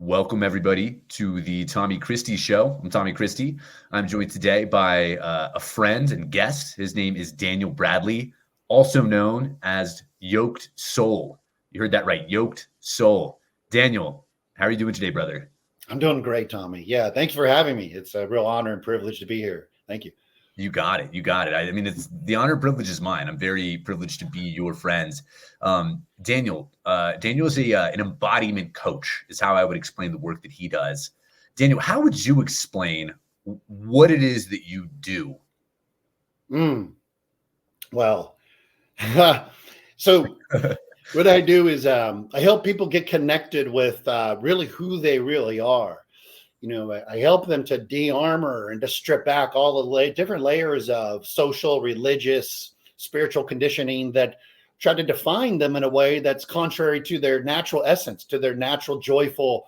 Welcome, everybody, to the Tommy Christie Show. I'm Tommy Christie. I'm joined today by a friend and guest. His name is Daniel Badley, also known as Yoked Soul. You heard that right, Yoked Soul. Daniel, how are you doing today, brother? I'm doing great, Tommy. Yeah, thanks for having me. It's a real honor and privilege to be here. Thank you. You got it. You got it. I mean, it's the honor and privilege is mine. I'm very privileged to be your friends. Daniel is an embodiment coach, is how I would explain the work that he does. Daniel, how would you explain what it is that you do? Well, so what I do is I help people get connected with really who they really are. I help them to de-armor and to strip back all the different layers of social, religious, spiritual conditioning that try to define them in a way that's contrary to their natural essence, to their natural, joyful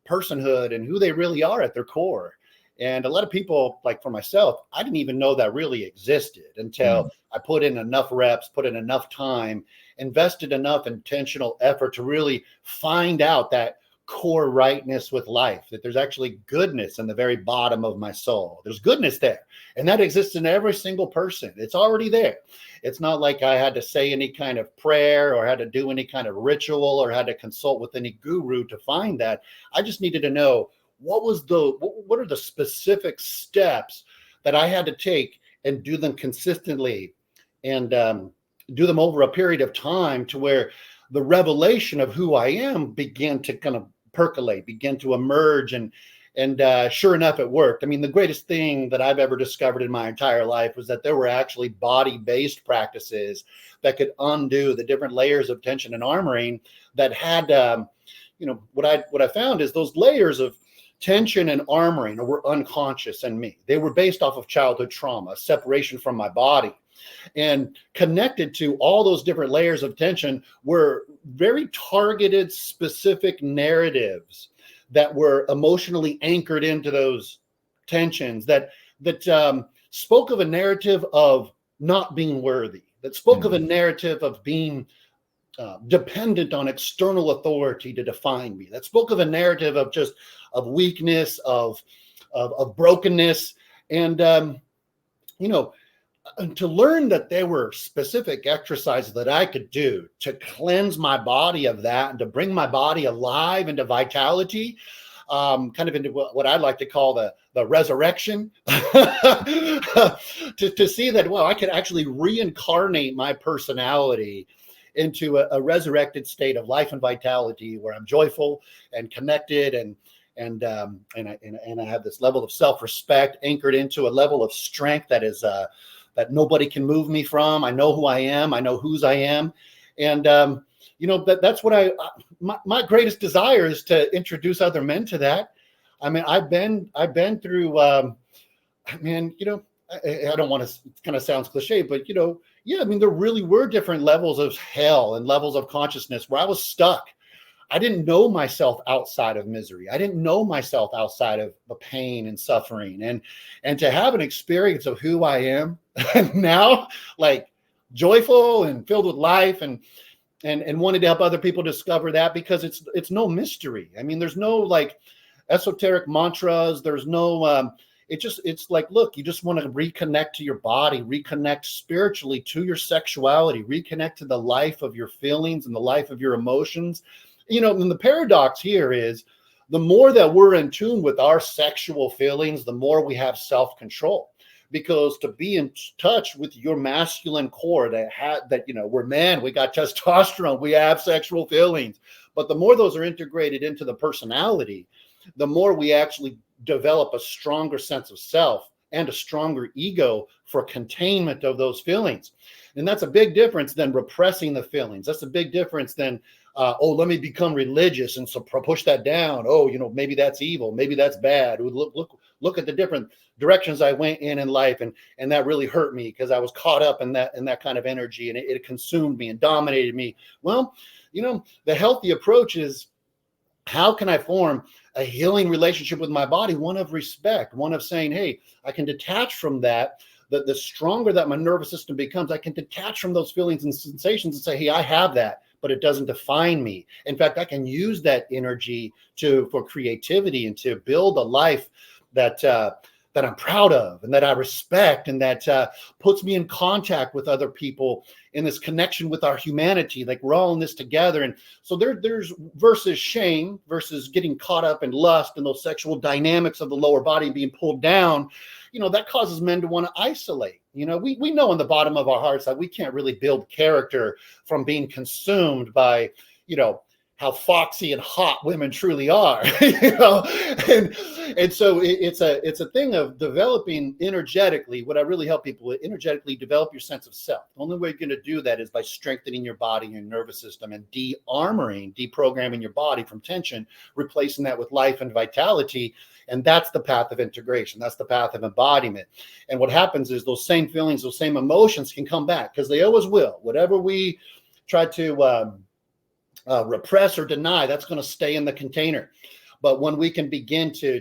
personhood and who they really are at their core. And a lot of people, like for myself, I didn't even know that really existed until I put in enough reps, put in enough time, invested enough intentional effort to really find out that core rightness with life, that there's actually goodness in the very bottom of my soul. There's goodness there. And that exists in every single person. It's already there. It's not like I had to say any kind of prayer or had to do any kind of ritual or had to consult with any guru to find that. I just needed to know what are the specific steps that I had to take and do them consistently and do them over a period of time to where the revelation of who I am began to kind of percolate, begin to emerge. And sure enough, it worked. I mean, the greatest thing that I've ever discovered in my entire life was that there were actually body-based practices that could undo the different layers of tension and armoring that had, what I found is those layers of tension and armoring were unconscious in me. They were based off of childhood trauma, separation from my body. And connected to all those different layers of tension were very targeted, specific narratives that were emotionally anchored into those tensions that spoke of a narrative of not being worthy, that spoke of a narrative of being dependent on external authority to define me, that spoke of a narrative of weakness, of brokenness, and and to learn that there were specific exercises that I could do to cleanse my body of that and to bring my body alive into vitality, kind of into what I like to call the resurrection, to see that, well, I could actually reincarnate my personality into a resurrected state of life and vitality where I'm joyful and connected and I have this level of self-respect anchored into a level of strength that is that nobody can move me from. I know who I am. I know whose I am. And, that's what my greatest desire is to introduce other men to that. I mean, I've been through, I don't want to, it kind of sounds cliche, but, I mean, there really were different levels of hell and levels of consciousness where I was stuck. I didn't know myself outside of misery. I didn't know myself outside of the pain and suffering. And to have an experience of who I am now, like joyful and filled with life and wanted to help other people discover that, because it's no mystery. I mean, there's no like esoteric mantras. There's no, it's like, look, you just want to reconnect to your body, reconnect spiritually to your sexuality, reconnect to the life of your feelings and the life of your emotions. And the paradox here is the more that we're in tune with our sexual feelings, the more we have self-control. Because to be in touch with your masculine core we're men, we got testosterone, we have sexual feelings. But the more those are integrated into the personality, the more we actually develop a stronger sense of self and a stronger ego for containment of those feelings. And that's a big difference than repressing the feelings. That's a big difference than, let me become religious and so push that down. Oh, maybe that's evil. Maybe that's bad. Look at the different directions I went in life. And that really hurt me because I was caught up in that kind of energy and it consumed me and dominated me. Well, the healthy approach is, how can I form a healing relationship with my body? One of respect, one of saying, hey, I can detach from that. The stronger that my nervous system becomes, I can detach from those feelings and sensations and say, hey, I have that. but it doesn't define me. In fact, I can use that energy for creativity and to build a life that that I'm proud of and that I respect, and that puts me in contact with other people in this connection with our humanity. Like, we're all in this together. And so there's versus shame, versus getting caught up in lust and those sexual dynamics of the lower body being pulled down. That causes men to want to isolate. We know in the bottom of our hearts that we can't really build character from being consumed by, how foxy and hot women truly are, and so it's a thing of developing energetically. What I really help people with, energetically develop your sense of self. The only way you're going to do that is by strengthening your body and your nervous system, and deprogramming your body from tension, replacing that with life and vitality. And that's the path of integration. That's the path of embodiment. And what happens is those same feelings, those same emotions can come back, because they always will. Whatever we try to repress or deny, that's going to stay in the container. But when we can begin to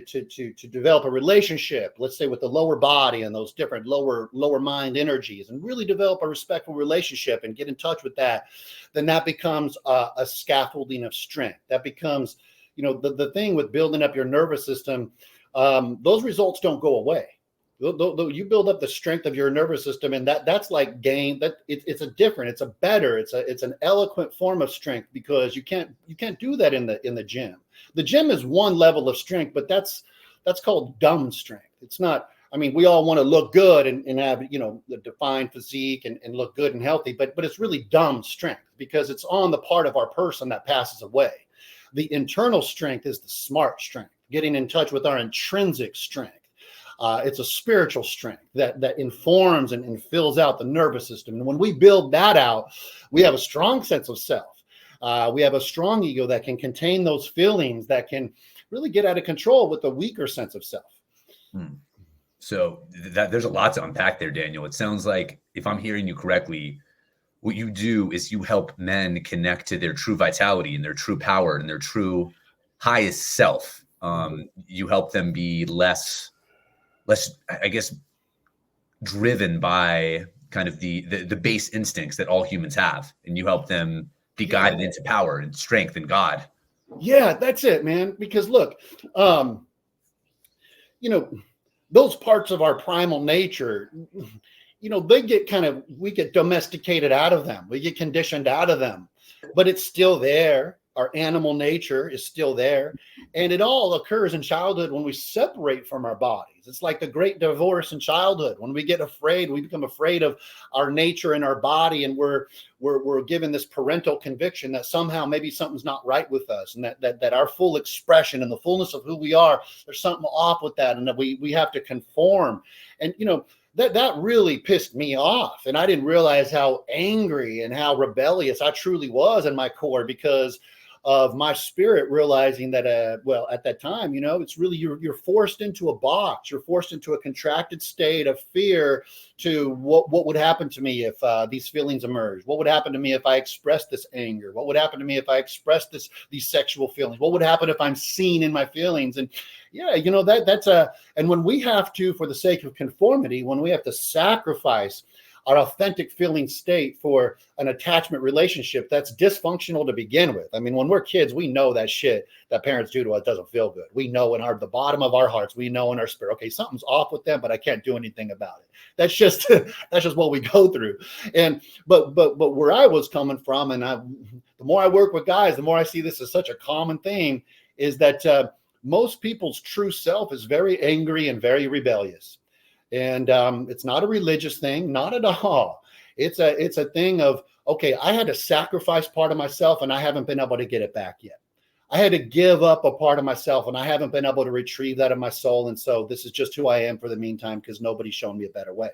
develop a relationship, let's say with the lower body and those different lower mind energies, and really develop a respectful relationship and get in touch with that, then that becomes a scaffolding of strength. That becomes, the thing with building up your nervous system. Those results don't go away. You build up the strength of your nervous system, and that's like gain. That it's an eloquent form of strength, because you can't do that in the gym. The gym is one level of strength, but that's called dumb strength. It's not. I mean, we all want to look good and have the defined physique and look good and healthy, but it's really dumb strength, because it's on the part of our person that passes away. The internal strength is the smart strength, getting in touch with our intrinsic strength. It's a spiritual strength that informs and fills out the nervous system. And when we build that out, we have a strong sense of self. We have a strong ego that can contain those feelings, that can really get out of control with a weaker sense of self. So there's a lot to unpack there, Daniel. It sounds like, if I'm hearing you correctly, what you do is you help men connect to their true vitality and their true power and their true highest self. You help them be less, I guess, driven by kind of the base instincts that all humans have, and you help them be guided into power and strength and God. Yeah, that's it, man. Because look, those parts of our primal nature, we get domesticated out of them. We get conditioned out of them, but it's still there. Our animal nature is still there. And it all occurs in childhood when we separate from our bodies. It's like the great divorce in childhood. When we get afraid, we become afraid of our nature and our body. And we're given this parental conviction that somehow maybe something's not right with us, and that our full expression and the fullness of who we are, there's something off with that, and that we have to conform. And, that really pissed me off. And I didn't realize how angry and how rebellious I truly was in my core, because of my spirit realizing that, at that time, it's really, you're forced into a box. You're forced into a contracted state of fear to what would happen to me if these feelings emerge? What would happen to me if I expressed this anger? What would happen to me if I expressed these sexual feelings? What would happen if I'm seen in my feelings? And and when we have to, for the sake of conformity, when we have to sacrifice our authentic feeling state for an attachment relationship that's dysfunctional to begin with. I mean, when we're kids, we know that shit that parents do to us doesn't feel good. We know in the bottom of our hearts, we know in our spirit, okay, something's off with them, but I can't do anything about it. That's just what we go through. And but where I was coming from, and the more I work with guys, the more I see this as such a common thing, is that most people's true self is very angry and very rebellious. And it's not a religious thing, not at all. It's a thing of, okay, I had to sacrifice part of myself and I haven't been able to get it back yet. I had to give up a part of myself and I haven't been able to retrieve that in my soul. And so this is just who I am for the meantime, because nobody's shown me a better way.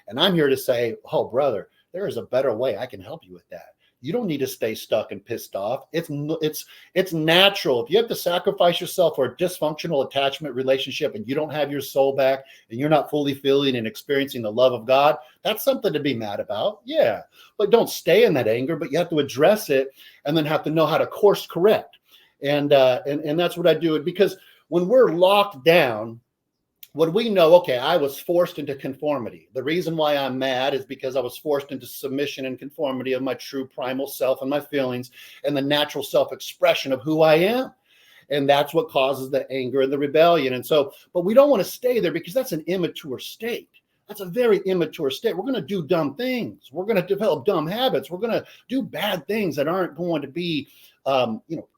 And I'm here to say, oh, brother, there is a better way. I can help you with that. You don't need to stay stuck and pissed off. It's natural. If you have to sacrifice yourself for a dysfunctional attachment relationship and you don't have your soul back and you're not fully feeling and experiencing the love of God, that's something to be mad about. Yeah. But don't stay in that anger, but you have to address it and then have to know how to course correct. And that's what I do. Because when we're locked down when we know, okay, I was forced into conformity. The reason why I'm mad is because I was forced into submission and conformity of my true primal self and my feelings and the natural self-expression of who I am. And that's what causes the anger and the rebellion. And so, but we don't want to stay there because that's an immature state. That's a very immature state. We're going to do dumb things. We're going to develop dumb habits. We're going to do bad things that aren't going to be,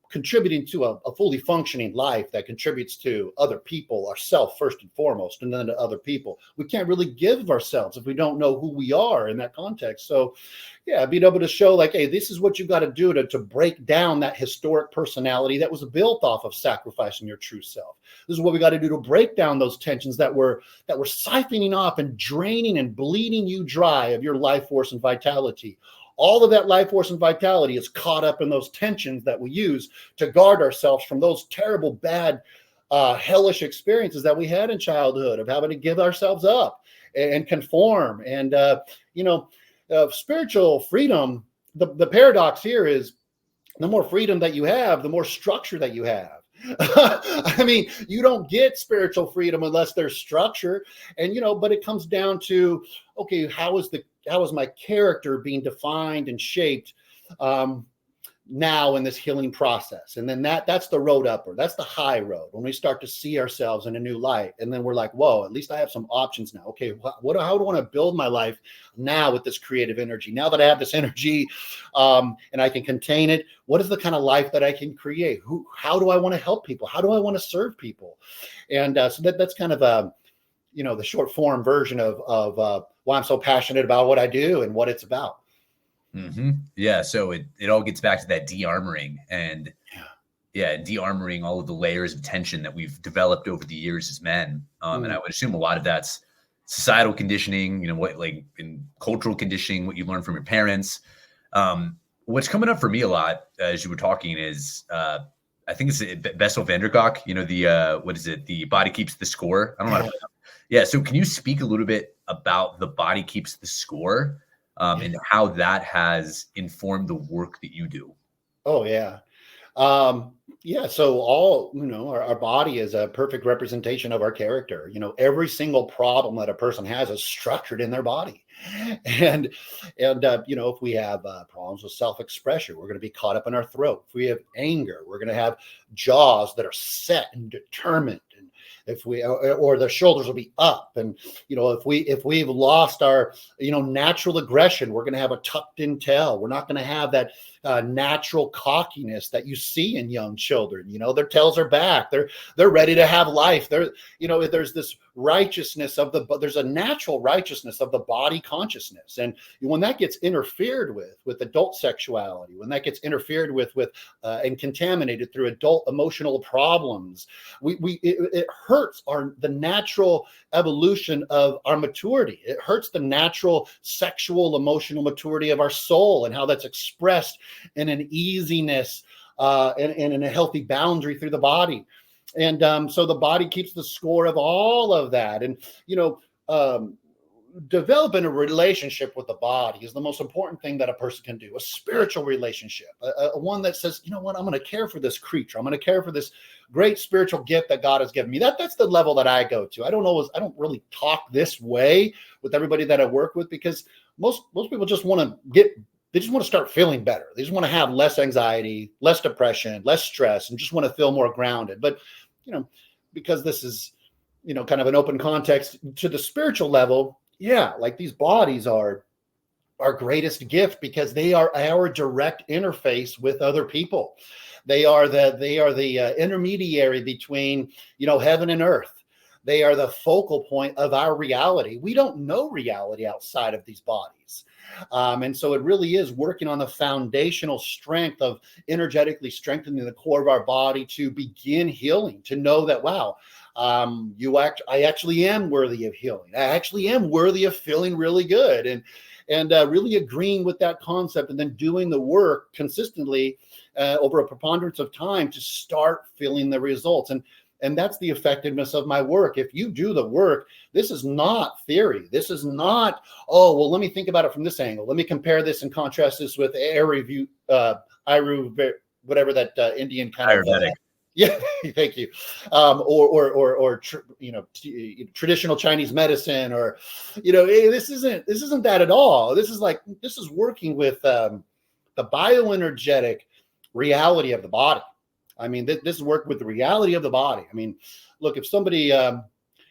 contributing to a fully functioning life that contributes to other people, ourselves first and foremost, and then to other people. We can't really give ourselves if we don't know who we are in that context. So yeah, being able to show like, hey, this is what you've got to do to break down that historic personality that was built off of sacrificing your true self. This is what we got to do to break down those tensions that were siphoning off and draining and bleeding you dry of your life force and vitality. All of that life force and vitality is caught up in those tensions that we use to guard ourselves from those terrible, bad, hellish experiences that we had in childhood of having to give ourselves up and conform. And, spiritual freedom, the paradox here is the more freedom that you have, the more structure that you have. I mean, you don't get spiritual freedom unless there's structure. And, but it comes down to, okay, how is my character being defined and shaped now in this healing process? And then that's the road upward. That's the high road when we start to see ourselves in a new light. And then we're like, whoa, at least I have some options now. Okay, how do I want to build my life now with this creative energy? Now that I have this energy and I can contain it, what is the kind of life that I can create? How do I want to help people? How do I want to serve people? And so that's kind of the short form version of why I'm so passionate about what I do and what it's about. Mm-hmm. Yeah. So it all gets back to that de-armoring and de-armoring all of the layers of tension that we've developed over the years as men. And I would assume a lot of that's societal conditioning, what like in cultural conditioning, what you learn from your parents. What's coming up for me a lot as you were talking is I think it's Bessel van der Kolk, what is it? The body keeps the score. I don't know. Yeah. So can you speak a little bit about the body keeps the score? And how that has informed the work that you do. Oh, yeah. So our body is a perfect representation of our character. Every single problem that a person has is structured in their body. And if we have problems with self-expression, we're going to be caught up in our throat. If we have anger, we're going to have jaws that are set and determined. And if we, or the shoulders will be up. And, if we've lost our, natural aggression, we're going to have a tucked in tail. We're not going to have that natural cockiness that you see in young children. Their tails are back. They're ready to have life. There's this righteousness there's a natural righteousness of the body consciousness. And when that gets interfered with adult sexuality, when that gets interfered with and contaminated through adult emotional problems, it hurts the natural evolution of our maturity. It hurts the natural sexual emotional maturity of our soul and how that's expressed in an easiness and in a healthy boundary through the body. And so the body keeps the score of all of that. And, developing a relationship with the body is the most important thing that a person can do. A spiritual relationship, one that says, I'm going to care for this creature. I'm going to care for this great spiritual gift that God has given me. That's the level that I go to. I don't really talk this way with everybody that I work with, because most people just want to start feeling better. They just want to have less anxiety, less depression, less stress, and just want to feel more grounded. But, because this is, kind of an open context to the spiritual level. Yeah. Like these bodies are our greatest gift because they are our direct interface with other people. They are the intermediary between, heaven and earth. They are the focal point of our reality. We don't know reality outside of these bodies. And so it really is working on the foundational strength of energetically strengthening the core of our body to begin healing, to know that, wow, I actually am worthy of healing. I actually am worthy of feeling really good, and really agreeing with that concept, and then doing the work consistently over a preponderance of time to start feeling the results. And that's the effectiveness of my work. If you do the work, this is not theory. This is not, let me think about it from this angle. Let me compare this and contrast this with whatever that Indian kind Ayurvedic. Yeah, thank you. Traditional Chinese medicine, or this isn't that at all. This is working with the bioenergetic reality of the body. I mean, this is work with the reality of the body. I mean, look, if somebody,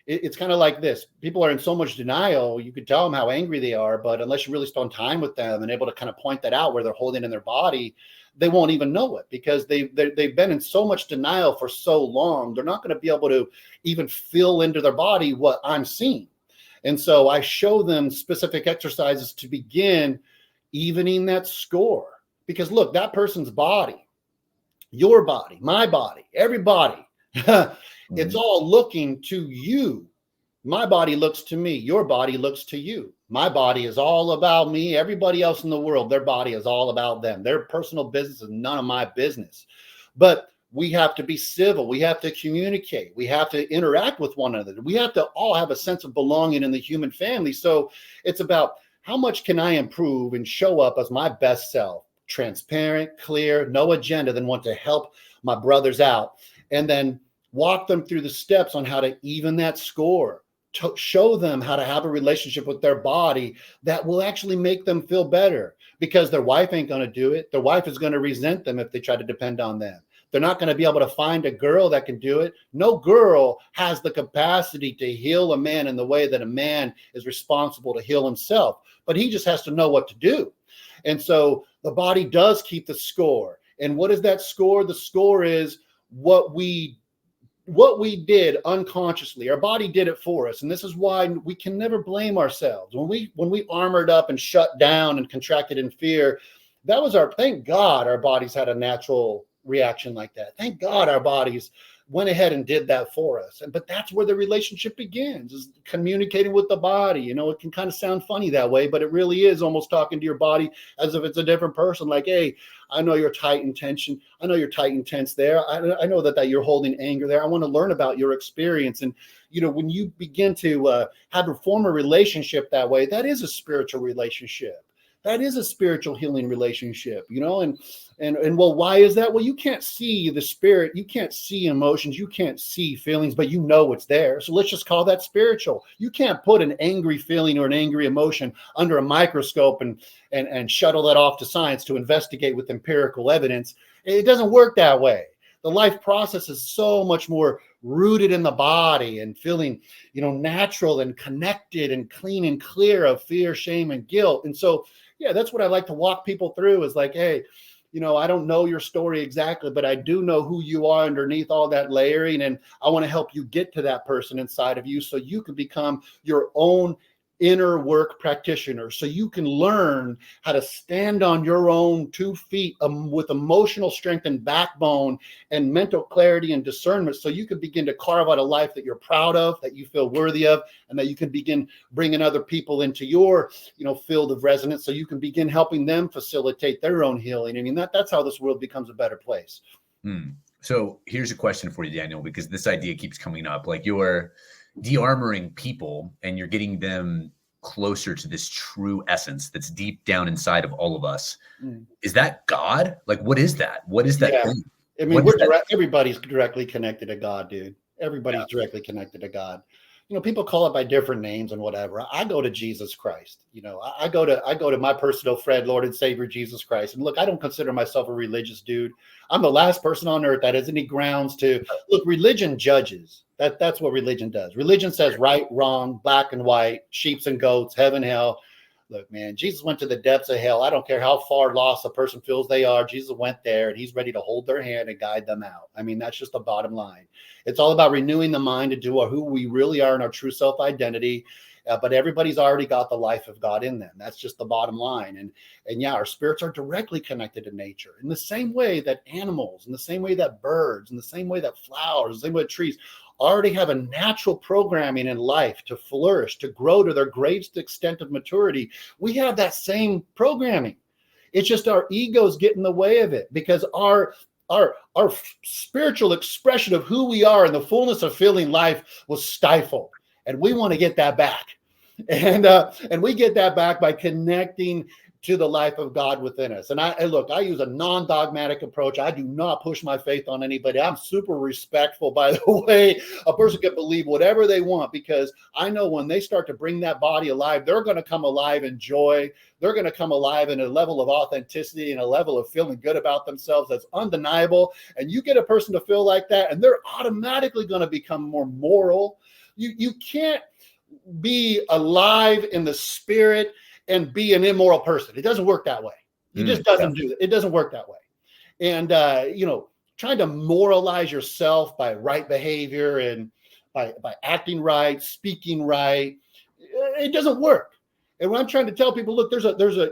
it's kind of like this. People are in so much denial. You could tell them how angry they are, but unless you really spend time with them and able to kind of point that out where they're holding in their body, they won't even know it, because they've been in so much denial for so long. They're not going to be able to even feel into their body what I'm seeing. And so I show them specific exercises to begin evening that score. Because look, that person's body, your body, my body, everybody, it's all looking to you. My body looks to me. Your body looks to you. My body is all about me. Everybody else in the world, their body is all about them. Their personal business is none of my business. But we have to be civil. We have to communicate. We have to interact with one another. We have to all have a sense of belonging in the human family. So it's about, how much can I improve and show up as my best self? Transparent, clear, no agenda, then want to help my brothers out. And then walk them through the steps on how to even that score. To show them how to have a relationship with their body that will actually make them feel better, because their wife ain't going to do it. Their wife is going to resent them if they try to depend on them. They're not going to be able to find a girl that can do it. No girl has the capacity to heal a man in the way that a man is responsible to heal himself, but he just has to know what to do. And so the body does keep the score. And what is that score? The score is what we did unconsciously. Our body did it for us. And this is why we can never blame ourselves. When we armored up and shut down and contracted in fear, that was thank God our bodies had a natural reaction like that. Thank God our bodies went ahead and did that for us. But that's where the relationship begins, is communicating with the body. It can kind of sound funny that way, but it really is almost talking to your body as if it's a different person. Like, hey, I know you're tight and tension. I know you're tight and tense there. I know that you're holding anger there. I want to learn about your experience. And, when you begin to form a relationship that way, that is a spiritual relationship. That is a spiritual healing relationship, and well, why is that? Well, you can't see the spirit, you can't see emotions, you can't see feelings, but it's there. So let's just call that spiritual. You can't put an angry feeling or an angry emotion under a microscope and shuttle that off to science to investigate with empirical evidence. It doesn't work that way. The life process is so much more rooted in the body and feeling, natural and connected and clean and clear of fear, shame, and guilt. And so, yeah, that's what I like to walk people through, is like, hey, I don't know your story exactly, but I do know who you are underneath all that layering. And I want to help you get to that person inside of you so you can become your own inner work practitioner, so you can learn how to stand on your own 2 feet with emotional strength and backbone and mental clarity and discernment, so you can begin to carve out a life that you're proud of, that you feel worthy of, and that you can begin bringing other people into your field of resonance, so you can begin helping them facilitate their own healing. I mean, that's how this world becomes a better place. So here's a question for you, Daniel, because this idea keeps coming up. Like, you're de-armoring people and you're getting them closer to this true essence that's deep down inside of all of us. Is that God? Like, what is that? What is that thing? I mean, everybody's directly connected to God, dude. Everybody's directly connected to God. People call it by different names and whatever. I go to Jesus Christ. I go to my personal friend, Lord and Savior, Jesus Christ. And look, I don't consider myself a religious dude. I'm the last person on earth that has any grounds to look. Religion judges. That's what religion does. Religion says right, wrong, black and white, sheeps and goats, heaven, hell. Look, man, Jesus went to the depths of hell. I don't care how far lost a person feels they are. Jesus went there, and he's ready to hold their hand and guide them out. I mean, that's just the bottom line. It's all about renewing the mind into who we really are in our true self-identity. But everybody's already got the life of God in them. That's just the bottom line. And yeah, our spirits are directly connected to nature in the same way that animals, in the same way that birds, in the same way that flowers, the same way that trees already have a natural programming in life to flourish, to grow to their greatest extent of maturity. We have that same programming. It's just our egos get in the way of it, because our spiritual expression of who we are in the fullness of feeling life was stifled. And we want to get that back. And we get that back by connecting to the life of God within us. And look, I use a non-dogmatic approach. I do not push my faith on anybody. I'm super respectful, by the way. A person can believe whatever they want, because I know when they start to bring that body alive, they're going to come alive in joy. They're going to come alive in a level of authenticity and a level of feeling good about themselves that's undeniable. And you get a person to feel like that, and they're automatically going to become more moral. You can't be alive in the spirit and be an immoral person. It doesn't work that way. It just doesn't do it. It doesn't work that way. And, trying to moralize yourself by right behavior and by acting right, speaking right, it doesn't work. And when I'm trying to tell people, look,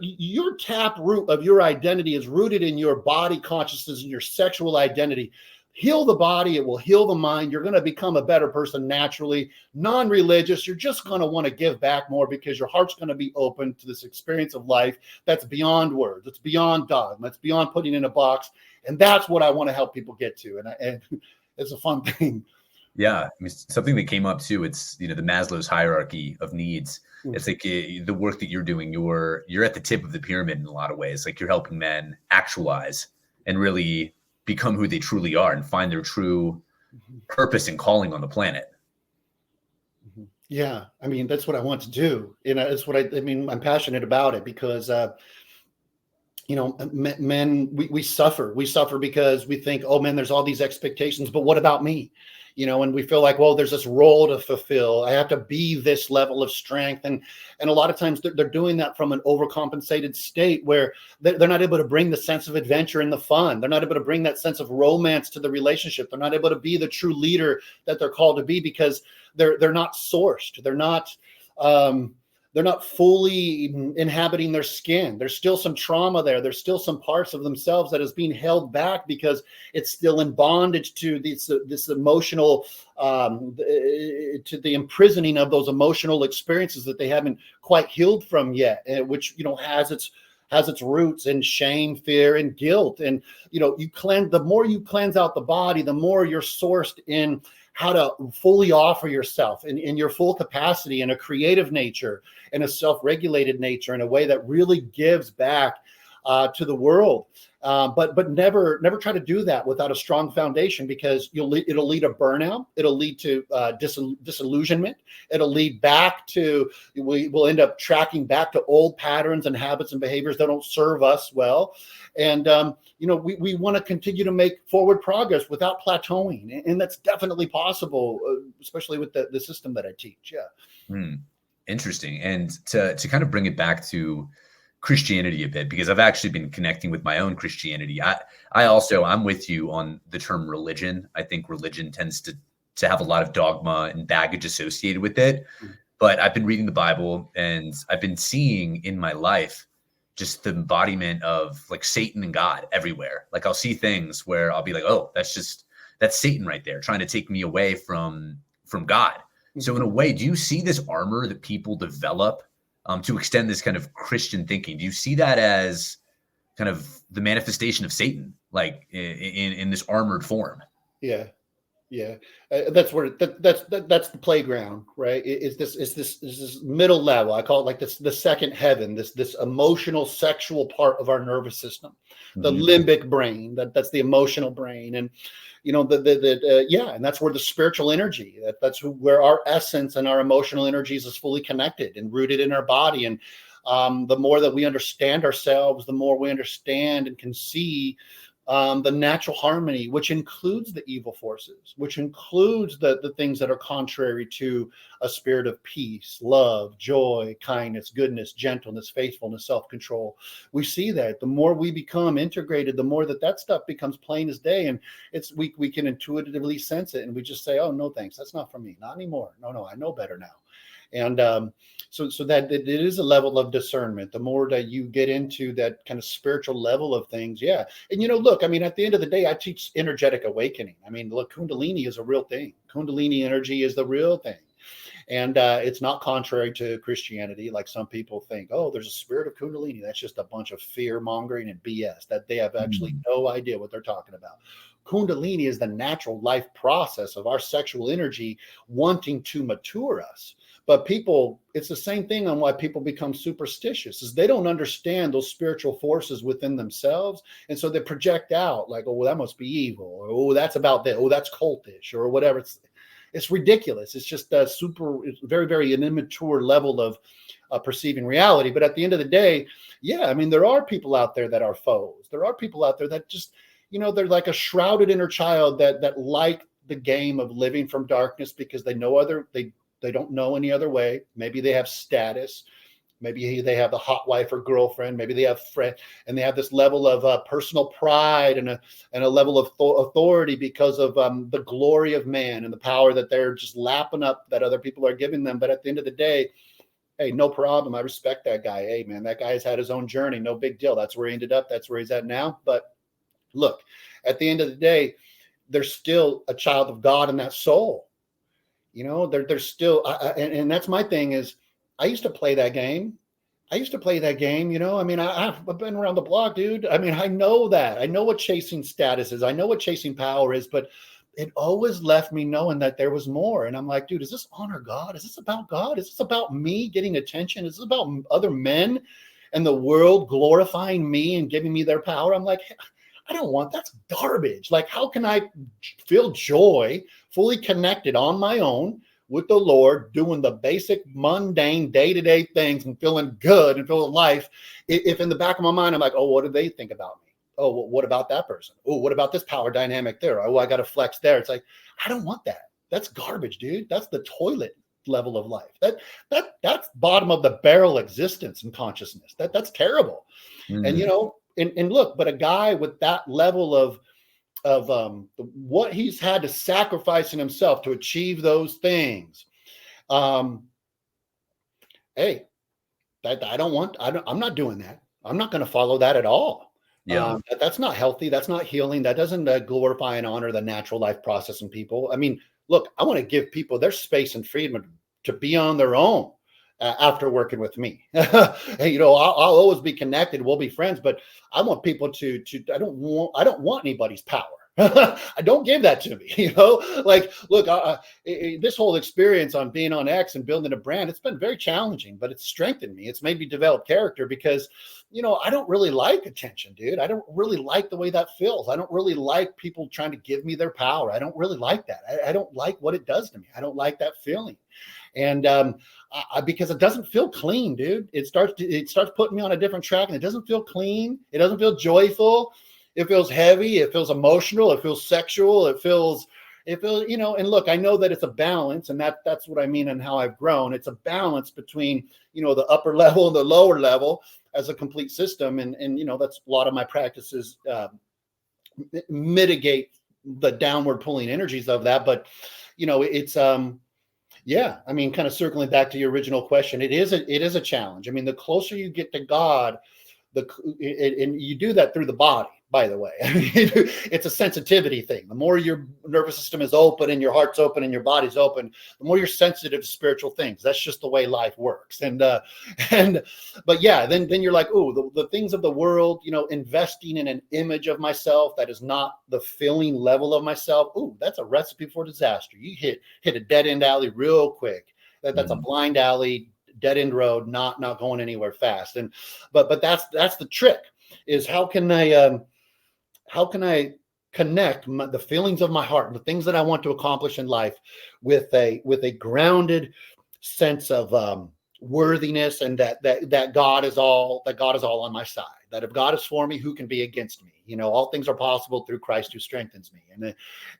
your tap root of your identity is rooted in your body consciousness and your sexual identity. Heal the body, it will heal the mind. You're going to become a better person naturally, non-religious. You're just going to want to give back more, because your heart's going to be open to this experience of life that's beyond words, it's beyond dogma, it's beyond putting in a box. And that's what I want to help people get to. And it's a fun thing. Yeah, I mean, something that came up too. It's the Maslow's hierarchy of needs. It's like the work that you're doing. You're at the tip of the pyramid in a lot of ways. Like, you're helping men actualize and really become who they truly are and find their true purpose and calling on the planet. Yeah, I mean, that's what I want to do. It's what I mean. I'm passionate about it because, men, we suffer. We suffer because we think, oh man, there's all these expectations, but what about me? And we feel like, well, there's this role to fulfill. I have to be this level of strength. And a lot of times they're doing that from an overcompensated state where they're not able to bring the sense of adventure and the fun. They're not able to bring that sense of romance to the relationship. They're not able to be the true leader that they're called to be, because they're not sourced. They're not fully inhabiting their skin. There's still some trauma there. There's still some parts of themselves that is being held back because it's still in bondage to this emotional, to the imprisoning of those emotional experiences that they haven't quite healed from yet, which, has its roots in shame, fear, and guilt. And, the more you cleanse out the body, the more you're sourced in how to fully offer yourself in your full capacity, in a creative nature, in a self-regulated nature, in a way that really gives back to the world. But never try to do that without a strong foundation, because it'll lead to burnout. It'll lead to disillusionment. It'll lead back to, we'll end up tracking back to old patterns and habits and behaviors that don't serve us well. And, we want to continue to make forward progress without plateauing. And that's definitely possible, especially with the system that I teach. Yeah. Interesting. And to kind of bring it back to Christianity a bit, because I've actually been connecting with my own Christianity. I'm with you on the term religion. I think religion tends to have a lot of dogma and baggage associated with it. But I've been reading the Bible, and I've been seeing in my life just the embodiment of like Satan and God everywhere. Like, I'll see things where I'll be like, oh, that's Satan right there trying to take me away from God. So in a way, do you see this armor that people develop to extend this kind of Christian thinking? Do you see that as kind of the manifestation of Satan, like in this armored form? Yeah. Yeah, that's where that's the playground, right? Is this middle level? I call it like the second heaven. This emotional, sexual part of our nervous system, the limbic brain. That's the emotional brain, and and that's where the spiritual energy. That's where our essence and our emotional energies is fully connected and rooted in our body. And the more that we understand ourselves, the more we understand and can see the natural harmony, which includes the evil forces, which includes the things that are contrary to a spirit of peace, love, joy, kindness, goodness, gentleness, faithfulness, self-control. We see that the more we become integrated, the more that stuff becomes plain as day. And we can intuitively sense it. And we just say, oh, no, thanks. That's not for me. Not anymore. No, I know better now. And so that it is a level of discernment. The more that you get into that kind of spiritual level of things, yeah. And look, I mean, at the end of the day, I teach energetic awakening. I mean, look, Kundalini is a real thing. Kundalini energy is the real thing. And it's not contrary to Christianity, like some people think. Oh, there's a spirit of Kundalini. That's just a bunch of fear mongering and BS. That they have actually no idea what they're talking about. Kundalini is the natural life process of our sexual energy wanting to mature us. But people, it's the same thing on why people become superstitious, is they don't understand those spiritual forces within themselves. And so they project out like, oh, well, that must be evil, or oh, that's about that, oh, that's cultish, or whatever. It's ridiculous. It's just a very, very an immature level of perceiving reality. But at the end of the day, yeah, I mean, there are people out there that are foes. There are people out there that just, they're like a shrouded inner child that like the game of living from darkness because they don't know any other way. Maybe they have status. Maybe they have a hot wife or girlfriend. Maybe they have friend, and they have this level of personal pride and a level of authority because of the glory of man and the power that they're just lapping up that other people are giving them. But at the end of the day, hey, no problem. I respect that guy. Hey, man, that guy's had his own journey. No big deal. That's where he ended up. That's where he's at now. But look, at the end of the day, there's still a child of God in that soul. There's still, and that's my thing is, I used to play that game. I mean, I've been around the block, dude. I mean, I know that. I know what chasing status is. I know what chasing power is, but it always left me knowing that there was more. And I'm like, dude, is this honor God? Is this about God? Is this about me getting attention? Is this about other men and the world glorifying me and giving me their power? I'm like, I don't want, that's garbage. Like, how can I feel joy, fully connected on my own with the Lord, doing the basic mundane day-to-day things and feeling good and feeling life, if in the back of my mind, I'm like, oh, what do they think about me? Oh, well, what about that person? Oh, what about this power dynamic there? Oh, I got to flex there. It's like, I don't want that. That's garbage, dude. That's the toilet level of life. That's bottom of the barrel existence and consciousness. That's terrible. And and look, but a guy with that level of what he's had to sacrifice in himself to achieve those things. Hey, I'm not doing that. I'm not going to follow that at all. Yeah. That's not healthy. That's not healing. That doesn't glorify and honor the natural life process in people. I mean, look, I want to give people their space and freedom to be on their own after working with me. Hey, I'll always be connected. We'll be friends, but I want people to, I don't want anybody's power. I don't give that to me, like, look, this whole experience on being on X and building a brand, it's been very challenging, but it's strengthened me. It's made me develop character because, I don't really like attention, dude. I don't really like the way that feels. I don't really like people trying to give me their power. I don't really like that. I don't like what it does to me. I don't like that feeling. And because it doesn't feel clean, dude. It starts putting me on a different track, and it doesn't feel clean. It doesn't feel joyful. It feels heavy. It feels emotional. It feels sexual. It feels, and look, I know that it's a balance, and that's what I mean and how I've grown. It's a balance between, the upper level and the lower level as a complete system. And that's a lot of my practices mitigate the downward pulling energies of that. But, it's, yeah, I mean, kind of circling back to your original question, it is a challenge. I mean, the closer you get to God, and you do that through the body, by the way. I mean, it's a sensitivity thing. The more your nervous system is open and your heart's open and your body's open, the more you're sensitive to spiritual things. That's just the way life works. But yeah, then you're like, oh, the things of the world, investing in an image of myself that is not the feeling level of myself. Oh, that's a recipe for disaster. You hit a dead end alley real quick. That's a blind alley, dead end road, not going anywhere fast. And but that's the trick, is how can I connect the feelings of my heart, the things that I want to accomplish in life, with a grounded sense of worthiness, and that God is all on my side. That if God is for me, who can be against me? All things are possible through Christ who strengthens me.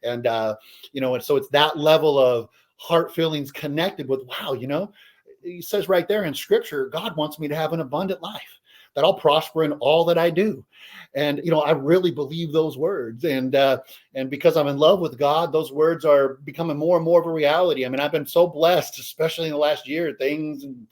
And so it's that level of heart feelings connected with, wow, he says right there in scripture, God wants me to have an abundant life, that I'll prosper in all that I do. And, I really believe those words. And because I'm in love with God, those words are becoming more and more of a reality. I mean, I've been so blessed, especially in the last year, things and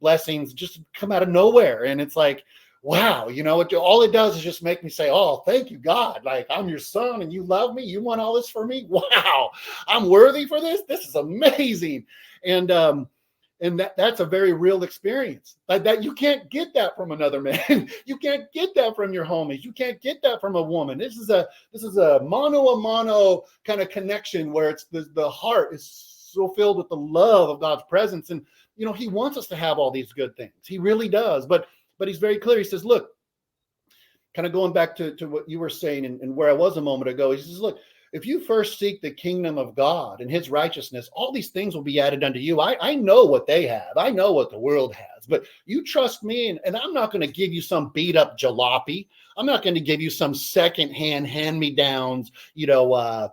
blessings just come out of nowhere. And it's like, wow, all it does is just make me say, oh, thank you, God. Like, I'm your son and you love me. You want all this for me. Wow. I'm worthy for this. This is amazing. And that's a very real experience. Like that, you can't get that from another man. You can't get that from your homies. You can't get that from a woman. This is a mano a mano kind of connection where it's the heart is so filled with the love of God's presence. And, you know, he wants us to have all these good things. He really does. But he's very clear. He says, look, kind of going back to what you were saying and where I was a moment ago, he says, look, if you first seek the kingdom of God and his righteousness, all these things will be added unto you. I know what they have. I know what the world has, but you trust me, and I'm not going to give you some beat up jalopy. I'm not going to give you some secondhand hand-me-downs, you know,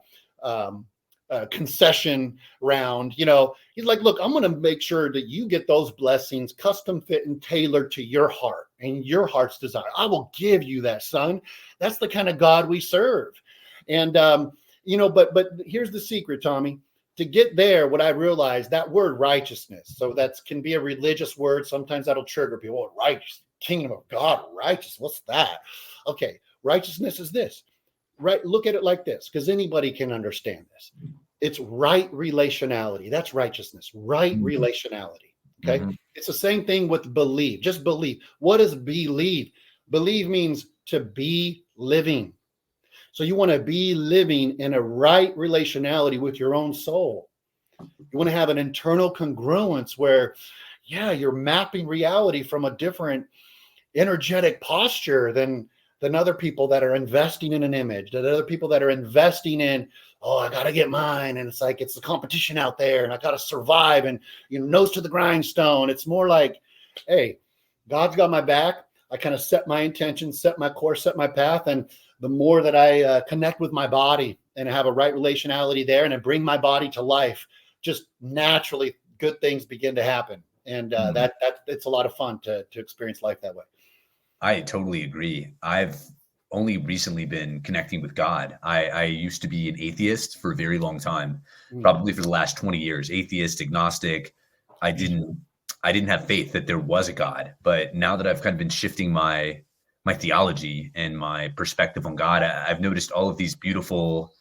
concession round. You know, he's like, look, I'm going to make sure that you get those blessings custom fit and tailored to your heart and your heart's desire. I will give you that, son. That's the kind of God we serve. And, you know, but here's the secret, Tommy. To get there, what I realized, that word righteousness, so that can be a religious word. Sometimes that'll trigger people. Oh, righteous, kingdom of God, righteous. What's that? Okay, righteousness is this. Right, look at it like this, because anybody can understand this. It's right relationality. That's righteousness. Right relationality. Okay, it's the same thing with believe. Just believe. What does believe? Believe means to be living. So you want to be living in a right relationality with your own soul. You want to have an internal congruence where, yeah, you're mapping reality from a different energetic posture than other people that are investing in an image, than other people that are investing in, oh, I got to get mine. And it's like, it's the competition out there and I got to survive and, you know, nose to the grindstone. It's more like, hey, God's got my back. I kind of set my intention, set my course, set my path. And the more that I connect with my body and have a right relationality there and I bring my body to life, just naturally good things begin to happen. And that it's a lot of fun to experience life that way. I totally agree. I've only recently been connecting with God. I used to be an atheist for a very long time, probably for the last 20 years, atheist, agnostic. I didn't have faith that there was a God. But now that I've kind of been shifting my theology and my perspective on God, I've noticed all of these beautiful,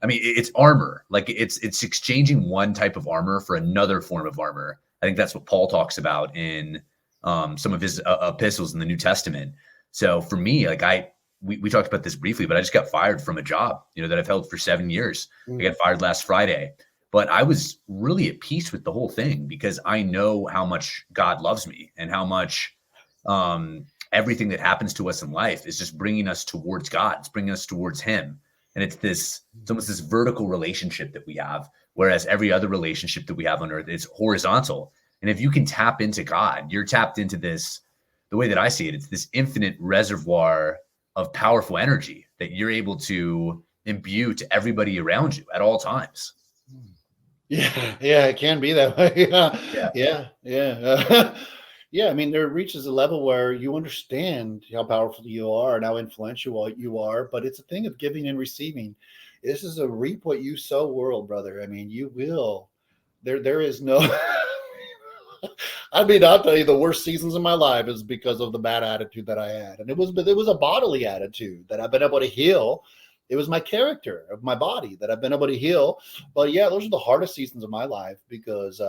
I mean, it's armor. Like it's exchanging one type of armor for another form of armor. I think that's what Paul talks about in some of his epistles in the New Testament. So for me, like we talked about this briefly, but I just got fired from a job, you know, that I've held for 7 years. I got fired last Friday, but I was really at peace with the whole thing because I know how much God loves me and how much everything that happens to us in life is just bringing us towards God. It's bringing us towards him. And it's almost this vertical relationship that we have, whereas every other relationship that we have on earth is horizontal. And if you can tap into God, you're tapped into this, the way that I see it, it's this infinite reservoir of powerful energy that you're able to imbue to everybody around you at all times. Yeah, it can be that way. Yeah. Yeah, I mean, there reaches a level where you understand how powerful you are and how influential you are, but it's a thing of giving and receiving. This is a reap what you sow world, brother. I mean, you will. There is no. I mean, I'll tell you, the worst seasons of my life is because of the bad attitude that I had, and it was a bodily attitude that I've been able to heal. It was my character of my body that I've been able to heal. But yeah, those are the hardest seasons of my life because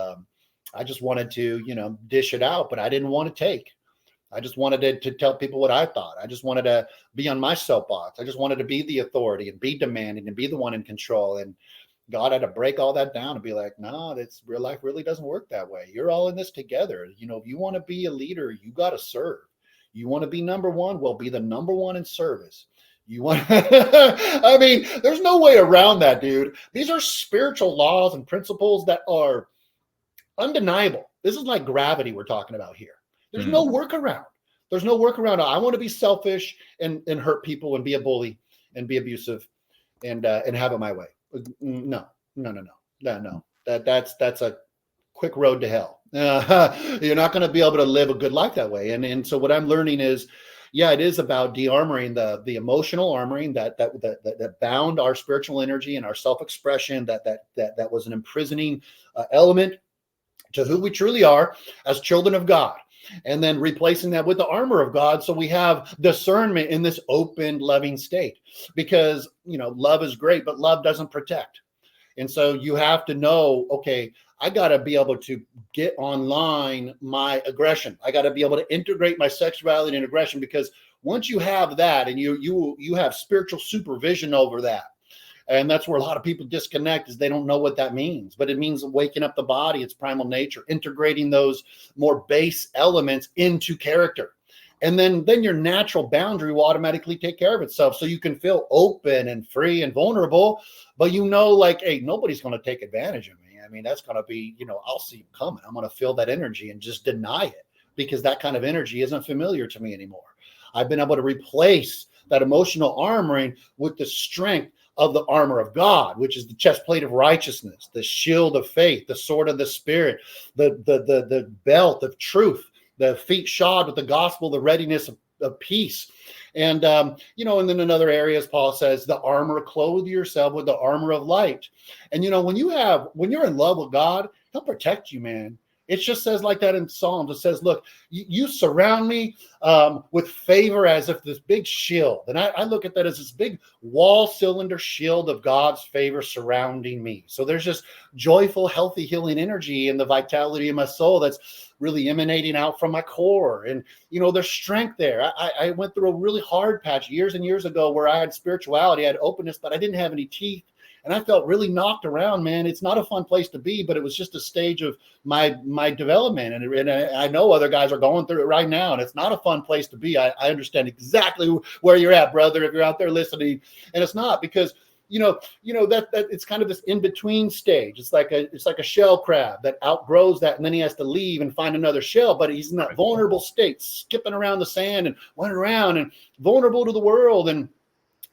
I just wanted to, you know, dish it out, but I didn't want to take. I just wanted to tell people what I thought. I just wanted to be on my soapbox. I just wanted to be the authority and be demanding and be the one in control. And God had to break all that down and be like, no, that's real life really doesn't work that way. You're all in this together. You know, if you want to be a leader, you got to serve. You want to be number one? Well, be the number one in service. You want, I mean, there's no way around that, dude. These are spiritual laws and principles that are undeniable. This is like gravity we're talking about here. There's no workaround. There's no workaround. I want to be selfish and hurt people and be a bully and be abusive and have it my way. No. That's a quick road to hell. You're not going to be able to live a good life that way. And so what I'm learning is, yeah, it is about de-armoring the emotional armoring that bound our spiritual energy and our self-expression, that was an imprisoning element to who we truly are as children of God, and then replacing that with the armor of God. So we have discernment in this open, loving state, because, you know, love is great, but love doesn't protect. And so you have to know, okay, I got to be able to get online my aggression. I got to be able to integrate my sexuality and aggression, because once you have that and you have spiritual supervision over that, And that's where a lot of people disconnect, is they don't know what that means. But it means waking up the body, its primal nature, integrating those more base elements into character. And then your natural boundary will automatically take care of itself. So you can feel open and free and vulnerable, but like, hey, nobody's going to take advantage of me. I mean, that's going to be, I'll see it coming. I'm going to feel that energy and just deny it, because that kind of energy isn't familiar to me anymore. I've been able to replace that emotional armoring with the strength of the armor of God, which is the chest plate of righteousness, the shield of faith, the sword of the spirit, the belt of truth, the feet shod with the gospel, the readiness of peace. And, and then in other areas, Paul says, the armor, clothe yourself with the armor of light. And, when you're in love with God, he'll protect you, man. It just says like that in Psalms. It says, look, you surround me with favor as if this big shield. And I look at that as this big wall cylinder shield of God's favor surrounding me. So there's just joyful, healthy, healing energy in the vitality of my soul that's really emanating out from my core. And, there's strength there. I went through a really hard patch years and years ago where I had spirituality, I had openness, but I didn't have any teeth. And I felt really knocked around, man. It's not a fun place to be, but it was just a stage of my development. And I know other guys are going through it right now, and it's not a fun place to be. I understand exactly where you're at, brother, if you're out there listening. And it's not, because that it's kind of this in-between stage. It's like a shell crab that outgrows that, and then he has to leave and find another shell, but he's in that vulnerable state, skipping around the sand and running around and vulnerable to the world. And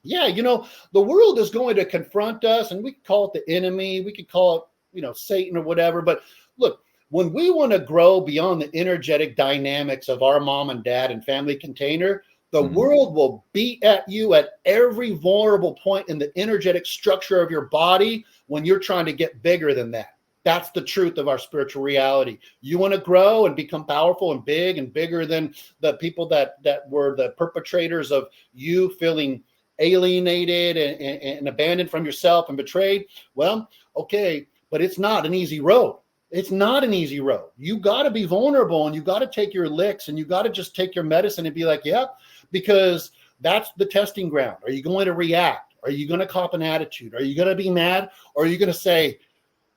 yeah, the world is going to confront us, and we could call it the enemy. We could call it, Satan or whatever. But look, when we want to grow beyond the energetic dynamics of our mom and dad and family container, the world will beat at you at every vulnerable point in the energetic structure of your body when you're trying to get bigger than that. That's the truth of our spiritual reality. You want to grow and become powerful and big and bigger than the people that were the perpetrators of you feeling alienated and abandoned from yourself and betrayed. Well, okay, but it's not an easy road. It's not an easy road. You got to be vulnerable, and you got to take your licks, and you got to just take your medicine and be like, yeah, because that's the testing ground. Are you going to react? Are you going to cop an attitude? Are you going to be mad? Or are you going to say,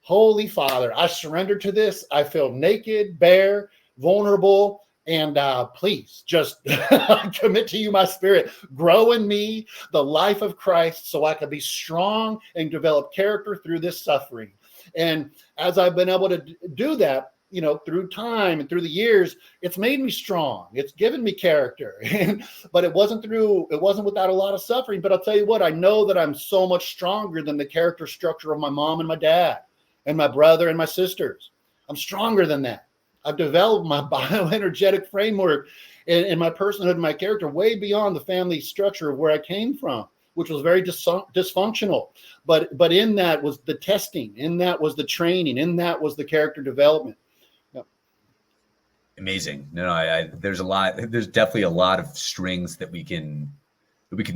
Holy Father, I surrender to this. I feel naked, bare, vulnerable, and please just commit to you my spirit. Grow in me the life of Christ so I can be strong and develop character through this suffering. And as I've been able to do that, through time and through the years, it's made me strong. It's given me character. But it wasn't without a lot of suffering. But I'll tell you what, I know that I'm so much stronger than the character structure of my mom and my dad and my brother and my sisters. I'm stronger than that. I've developed my bioenergetic framework and my personhood and my character way beyond the family structure of where I came from, which was very dysfunctional. But in that was the testing, in that was the training, in that was the character development. Yep. Amazing. No, there's definitely a lot of strings that we can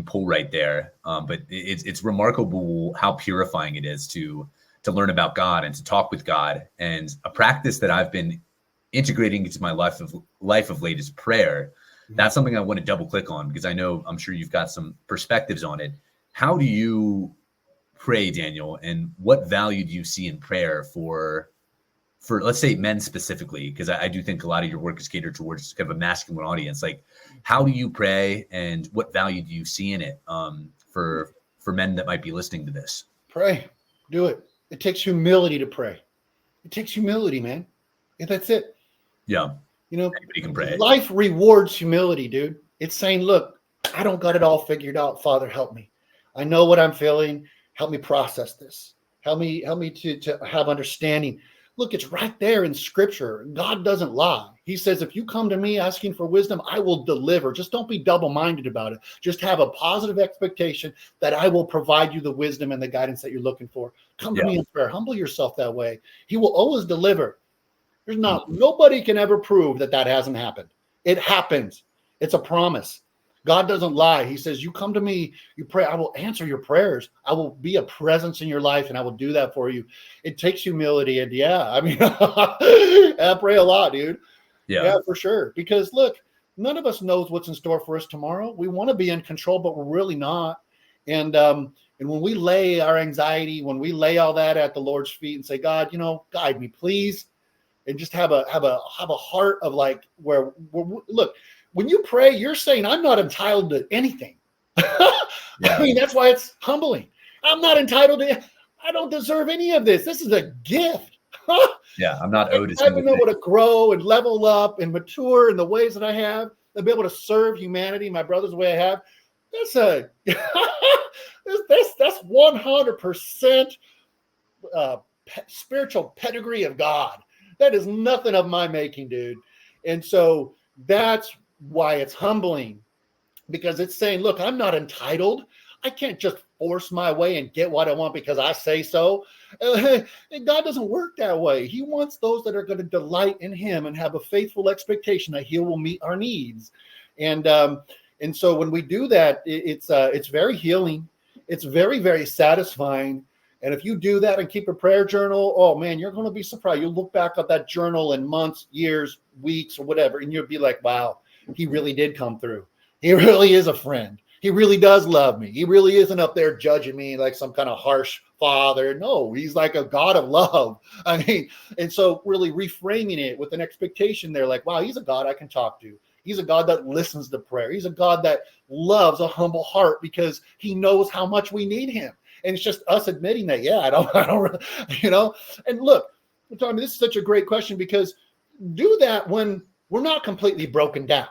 pull right there. But it's remarkable how purifying it is to learn about God and to talk with God. And a practice that I've been integrating into my life of late is prayer. That's something I want to double click on, because I'm sure you've got some perspectives on it. How do you pray, Daniel, and what value do you see in prayer for let's say men specifically? Because I do think a lot of your work is catered towards kind of a masculine audience. Like, how do you pray, and what value do you see in it for men that might be listening to this? Pray. Do it. It takes humility to pray. It takes humility, man. And that's it. Yeah. Anybody can pray. Life rewards humility, dude. It's saying, look, I don't got it all figured out. Father, help me. I know what I'm feeling. Help me process this. Help me to have understanding. Look, it's right there in scripture. God doesn't lie. He says, if you come to me asking for wisdom, I will deliver. Just don't be double-minded about it. Just have a positive expectation that I will provide you the wisdom and the guidance that you're looking for. Come to me in prayer. Humble yourself that way. He will always deliver. Nobody can ever prove that hasn't happened. It happens. It's a promise. God doesn't lie. He says, you come to me, you pray, I will answer your prayers. I will be a presence in your life, and I will do that for you. It takes humility. And I pray a lot, dude. Yeah, for sure. Because look, none of us knows what's in store for us tomorrow. We want to be in control, but we're really not. And, And when we lay our anxiety, when we lay all that at the Lord's feet and say, God, guide me, please, and just have a heart of like where look, when you pray, you're saying, I'm not entitled to anything. Yeah. I mean, that's why it's humbling. I'm not entitled to. I don't deserve any of this. This is a gift. Yeah, I'm not owed a I've single been able thing. to grow and level up and mature in the ways that I have, to be able to serve humanity, my brothers, the way I have. That's a that's 100% spiritual pedigree of God. That is nothing of my making, dude. And so that's why it's humbling, because it's saying, look, I'm not entitled. I can't just force my way and get what I want because I say so. And God doesn't work that way. He wants those that are going to delight in him and have a faithful expectation that he will meet our needs. And so when we do that, it's very healing. It's very, very satisfying. And if you do that and keep a prayer journal, oh man, you're going to be surprised. You'll look back at that journal in months, years, weeks, or whatever, and you'll be like, wow, he really did come through. He really is a friend. He really does love me. He really isn't up there judging me like some kind of harsh father. No, he's like a God of love. I mean, and so really reframing it with an expectation there, like, wow, he's a God I can talk to. He's a God that listens to prayer. He's a God that loves a humble heart because he knows how much we need him. And it's just us admitting that, yeah, I don't, and look, Tommy, this is such a great question, because do that when we're not completely broken down,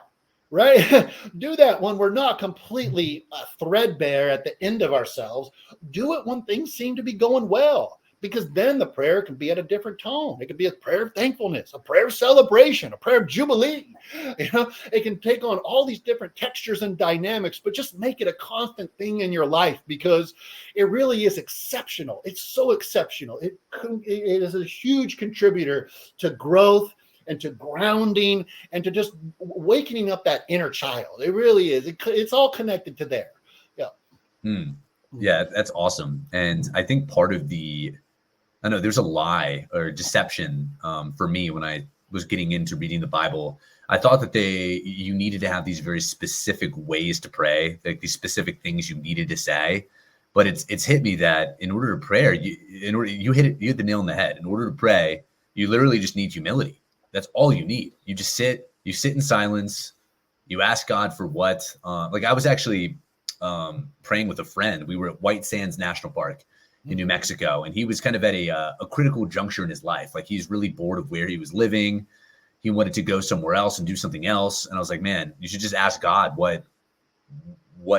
right? Do that when we're not completely threadbare at the end of ourselves. Do it when things seem to be going well, because then the prayer can be at a different tone. It could be a prayer of thankfulness, a prayer of celebration, a prayer of jubilee. It can take on all these different textures and dynamics, but just make it a constant thing in your life, because it really is exceptional. It's so exceptional. It is a huge contributor to growth and to grounding and to just wakening up that inner child. It really is. It's all connected to there. Yeah. Yeah, that's awesome. And I think part of I know there's a lie or deception for me when I was getting into reading the Bible. I thought that you needed to have these very specific ways to pray, like these specific things you needed to say. But it's hit me that in order to pray, you hit the nail on the head. In order to pray, you literally just need humility. That's all you need. You sit in silence. You ask God for what. Like I was actually praying with a friend. We were at White Sands National Park in New Mexico, and he was kind of at a critical juncture in his life. Like he's really bored of where he was living. He wanted to go somewhere else and do something else. And I was like, man, you should just ask God what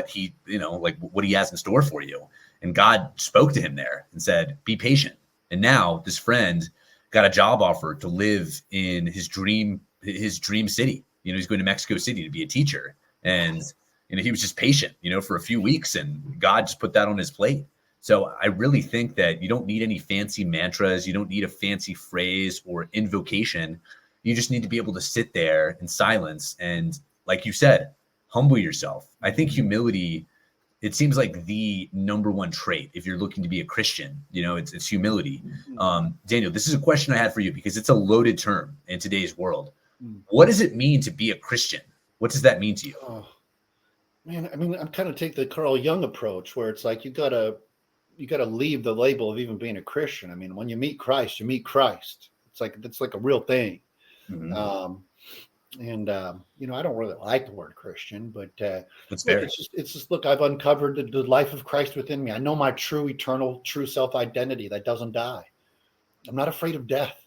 he, like what he has in store for you. And God spoke to him there and said, be patient. And now this friend got a job offer to live in his dream city. He's going to Mexico City to be a teacher. And, he was just patient, for a few weeks, and God just put that on his plate. So I really think that you don't need any fancy mantras. You don't need a fancy phrase or invocation. You just need to be able to sit there in silence. And like you said, humble yourself. I think humility, it seems like the number one trait if you're looking to be a Christian. It's humility. Daniel, this is a question I had for you because it's a loaded term in today's world. What does it mean to be a Christian? What does that mean to you? Oh, man, I mean, I'm kind of take the Carl Jung approach, where it's like you gotta leave the label of even being a Christian. I mean, when you meet Christ, you meet Christ. It's like a real thing. Mm-hmm. I don't really like the word Christian, but That's look, fair. it's just look, I've uncovered the life of Christ within me. I know my true, eternal, true self-identity that doesn't die. I'm not afraid of death.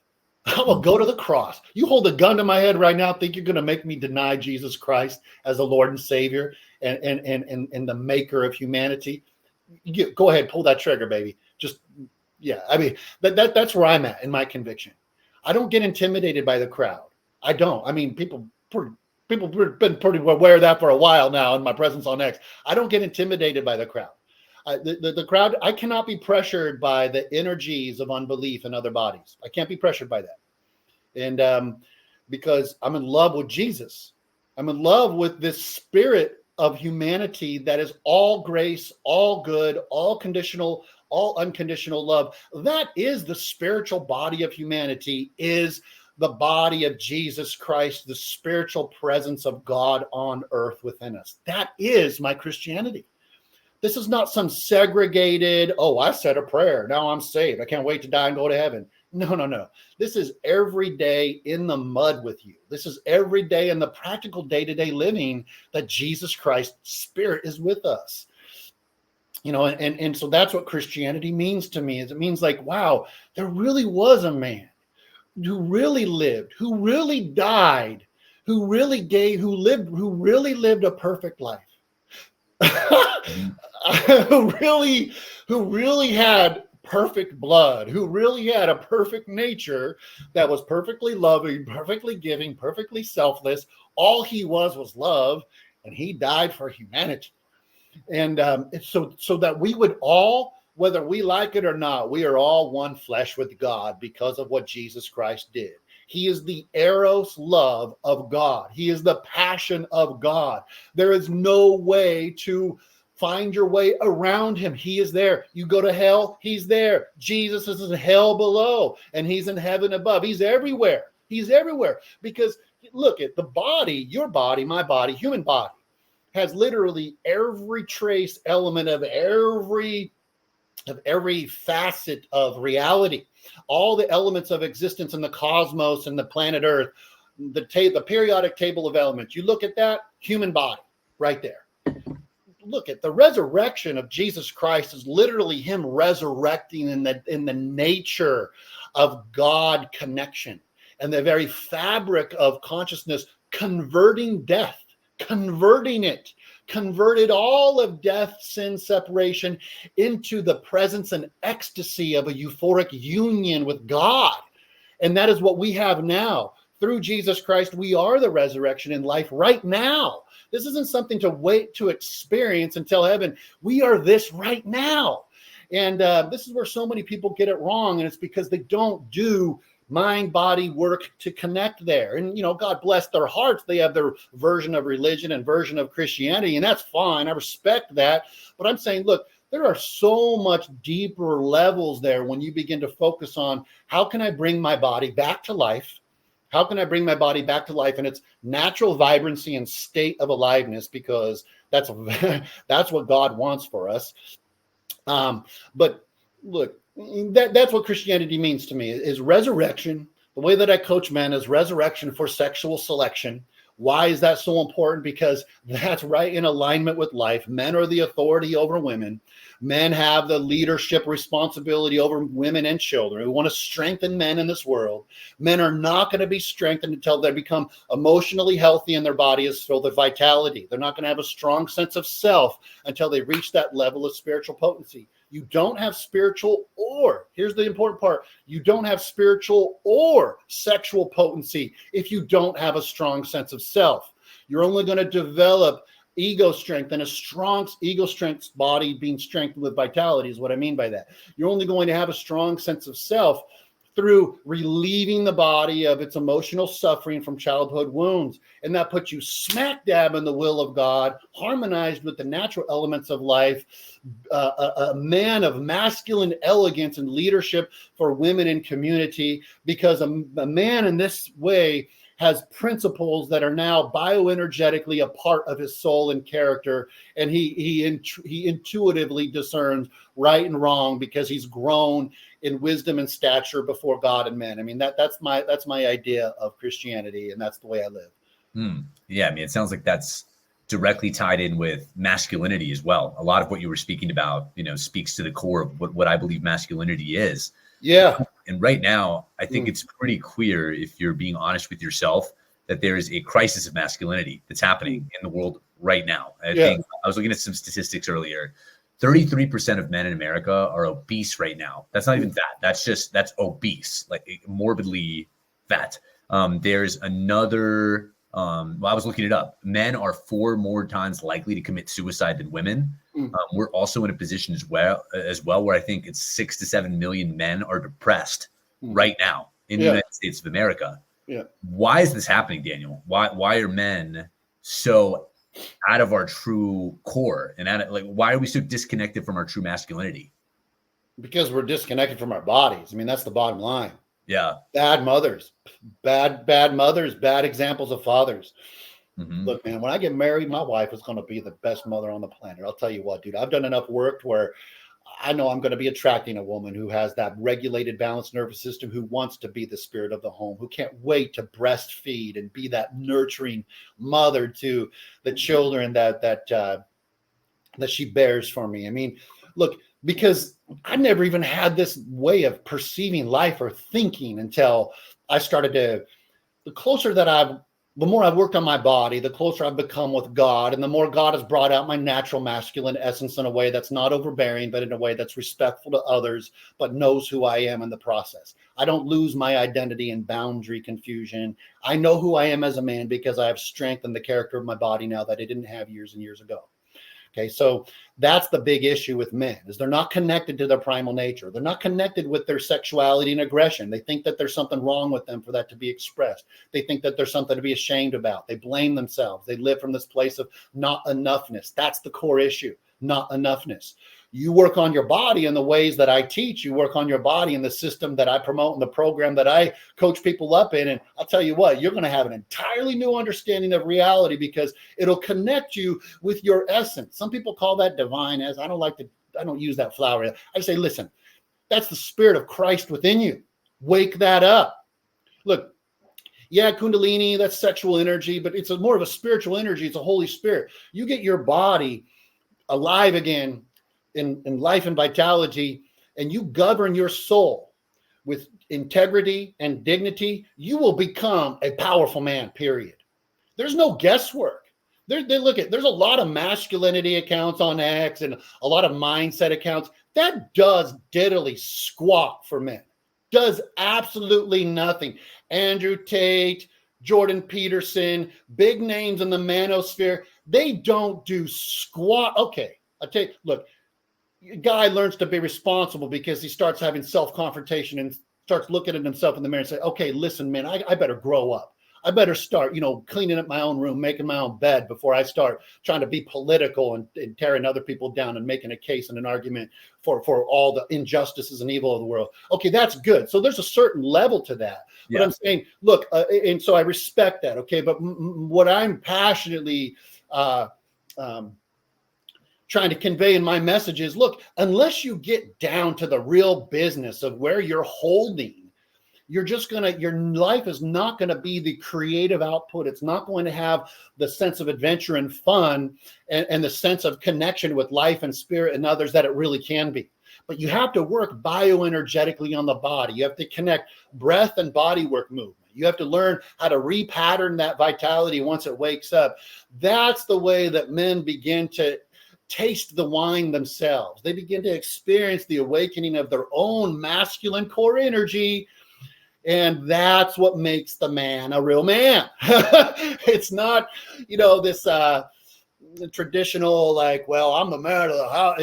I will go to the cross. You hold a gun to my head right now, think you're going to make me deny Jesus Christ as the Lord and Savior and the maker of humanity. Go ahead, pull that trigger, baby. Just, yeah. I mean, that's where I'm at in my conviction. I don't get intimidated by the crowd. I don't. I mean, people have been pretty aware of that for a while now in my presence on X. I don't get intimidated by the crowd. The crowd, I cannot be pressured by the energies of unbelief in other bodies. I can't be pressured by that. And because I'm in love with Jesus. I'm in love with this spirit of humanity that is all grace, all good, all conditional, all unconditional love. That is the spiritual body of humanity, is the body of Jesus Christ, the spiritual presence of God on earth within us. That is my Christianity. This is not some segregated, oh, I said a prayer, now I'm saved, I can't wait to die and go to heaven. No, no, no. This is every day in the mud with you. This is every day in the practical day-to-day living that Jesus Christ's Spirit is with us. You know, and so that's what Christianity means to me. Is it means like, wow, there really was a man who really lived, who really died, who really gave, who really lived a perfect life. Mhm. who really had perfect blood, who really had a perfect nature that was perfectly loving, perfectly giving, perfectly selfless. All he was love, and he died for humanity. And so that we would all, whether we like it or not, we are all one flesh with God because of what Jesus Christ did. He is the eros love of God. He is the passion of God. There is no way to find your way around him. He is there. You go to hell, he's there. Jesus is in hell below, and he's in heaven above. He's everywhere. He's everywhere. Because look at the body, your body, my body, human body has literally every trace element of every facet of reality, all the elements of existence in the cosmos and the planet Earth, the periodic table of elements. You look at that, human body right there. Look at the resurrection of Jesus Christ is literally him resurrecting in the nature of God connection and the very fabric of consciousness, converting death, converted all of death, sin, separation into the presence and ecstasy of a euphoric union with God. And that is what we have now. Through Jesus Christ, we are the resurrection in life right now. This isn't something to wait to experience until heaven. We are this right now. And this is where so many people get it wrong. And it's because they don't do mind body work to connect there. And, you know, God bless their hearts. They have their version of religion and version of Christianity. And that's fine. I respect that. But I'm saying, look, there are so much deeper levels there when you begin to focus on how can I bring my body back to life? How can I bring my body back to life in its natural vibrancy and state of aliveness? Because that's what God wants for us. But look, that's what Christianity means to me is resurrection. The way that I coach men is resurrection for sexual selection. Why is that so important? Because that's right in alignment with life. Men are the authority over women. Men have the leadership responsibility over women and children. We want to strengthen men in this world. Men are not going to be strengthened until they become emotionally healthy and their body is filled with vitality. They're not going to have a strong sense of self until they reach that level of spiritual potency. You don't have spiritual or, here's the important part, you don't have spiritual or sexual potency if you don't have a strong sense of self. You're only going to develop ego strength, and a strong ego strength body being strengthened with vitality is what I mean by that. You're only going to have a strong sense of self through relieving the body of its emotional suffering from childhood wounds. And that puts you smack dab in the will of God, harmonized with the natural elements of life, a man of masculine elegance and leadership for women in community, because a man in this way has principles that are now bioenergetically a part of his soul and character, and he intuitively discerns right and wrong because he's grown in wisdom and stature before God and men. I mean, that's my idea of Christianity, and that's the way I live. Yeah, I mean, it sounds like that's directly tied in with masculinity as well. A lot of what you were speaking about, you know, speaks to the core of what I believe masculinity is. Yeah. And right now, I think it's pretty clear, if you're being honest with yourself, that there is a crisis of masculinity that's happening in the world right now. I think I was looking at some statistics earlier. 33% of men in America are obese right now. That's not even fat. That's obese, like morbidly fat. There's another, well, I was looking it up. Men are 4 more times likely to commit suicide than women. We're also in a position as well where I think it's 6 to 7 million men are depressed right now in the United States of America. Yeah. Why is this happening, Daniel? Why are men so out of our true core, and why are we so disconnected from our true masculinity? Because we're disconnected from our bodies. I mean, that's the bottom line. Yeah. Bad mothers, bad mothers, bad examples of fathers. Mm-hmm. Look, man, when I get married, my wife is going to be the best mother on the planet. I'll tell you what, dude, I've done enough work where I know I'm going to be attracting a woman who has that regulated, balanced nervous system, who wants to be the spirit of the home, who can't wait to breastfeed and be that nurturing mother to the children that she bears for me. I mean, look, because I never even had this way of perceiving life or thinking until I started to, the closer that the more I've worked on my body, the closer I've become with God, and the more God has brought out my natural masculine essence in a way that's not overbearing, but in a way that's respectful to others, but knows who I am in the process. I don't lose my identity in boundary confusion. I know who I am as a man because I have strengthened the character of my body now that I didn't have years and years ago. Okay, so that's the big issue with men, is they're not connected to their primal nature. They're not connected with their sexuality and aggression. They think that there's something wrong with them for that to be expressed. They think that there's something to be ashamed about. They blame themselves. They live from this place of not enoughness. That's the core issue, not enoughness. You work on your body in the ways that I teach. You work on your body in the system that I promote and the program that I coach people up in. And I'll tell you what, you're going to have an entirely new understanding of reality, because it'll connect you with your essence. Some people call that divine as. I don't use that flower. I say, listen, that's the spirit of Christ within you. Wake that up. Look, yeah, Kundalini, that's sexual energy, but it's more of a spiritual energy. It's a Holy Spirit. You get your body alive again in life and vitality, and you govern your soul with integrity and dignity, you will become a powerful man, period. There's no guesswork. There's a lot of masculinity accounts on X and a lot of mindset accounts. That does diddly squat for men. Does absolutely nothing. Andrew Tate, Jordan Peterson, big names in the manosphere, they don't do squat. Okay, I'll tell you, look, a guy learns to be responsible because he starts having self-confrontation and starts looking at himself in the mirror and say, okay, listen, man, I better grow up. I better start, cleaning up my own room, making my own bed before I start trying to be political and tearing other people down and making a case and an argument for all the injustices and evil of the world. Okay, that's good. So there's a certain level to that. But I'm saying, look, and so I respect that. Okay, but what I'm passionately trying to convey in my message is, look, unless you get down to the real business of where you're holding, your life is not going to be the creative output. It's not going to have the sense of adventure and fun and the sense of connection with life and spirit and others that it really can be. But you have to work bioenergetically on the body. You have to connect breath and body work movement. You have to learn how to repattern that vitality once it wakes up. That's the way that men begin to taste the wine themselves. They begin to experience the awakening of their own masculine core energy. And that's what makes the man a real man. It's not, this traditional, like, well, I'm the man of the house.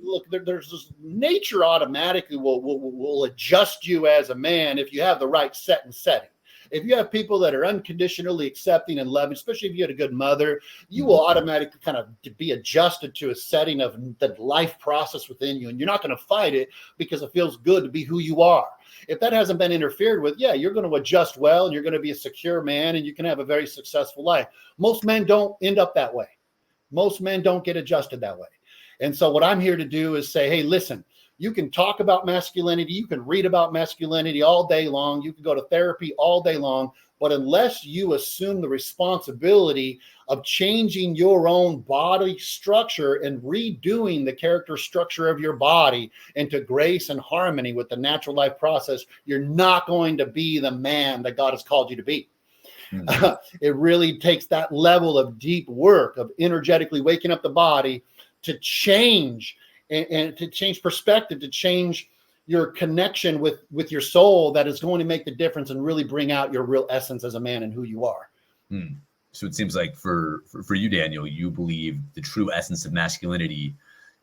Look, there's this nature automatically will adjust you as a man if you have the right set and setting. If you have people that are unconditionally accepting and loving, especially if you had a good mother, you will automatically kind of be adjusted to a setting of the life process within you. And you're not going to fight it because it feels good to be who you are. If that hasn't been interfered with, yeah, you're going to adjust well and you're going to be a secure man and you can have a very successful life. Most men don't end up that way. Most men don't get adjusted that way. And so what I'm here to do is say, hey, listen, you can talk about masculinity. You can read about masculinity all day long. You can go to therapy all day long. But unless you assume the responsibility of changing your own body structure and redoing the character structure of your body into grace and harmony with the natural life process, you're not going to be the man that God has called you to be. It really takes that level of deep work of energetically waking up the body to change and to change perspective, to change your connection with your soul, that is going to make the difference and really bring out your real essence as a man and who you are. So it seems like for you, Daniel, you believe the true essence of masculinity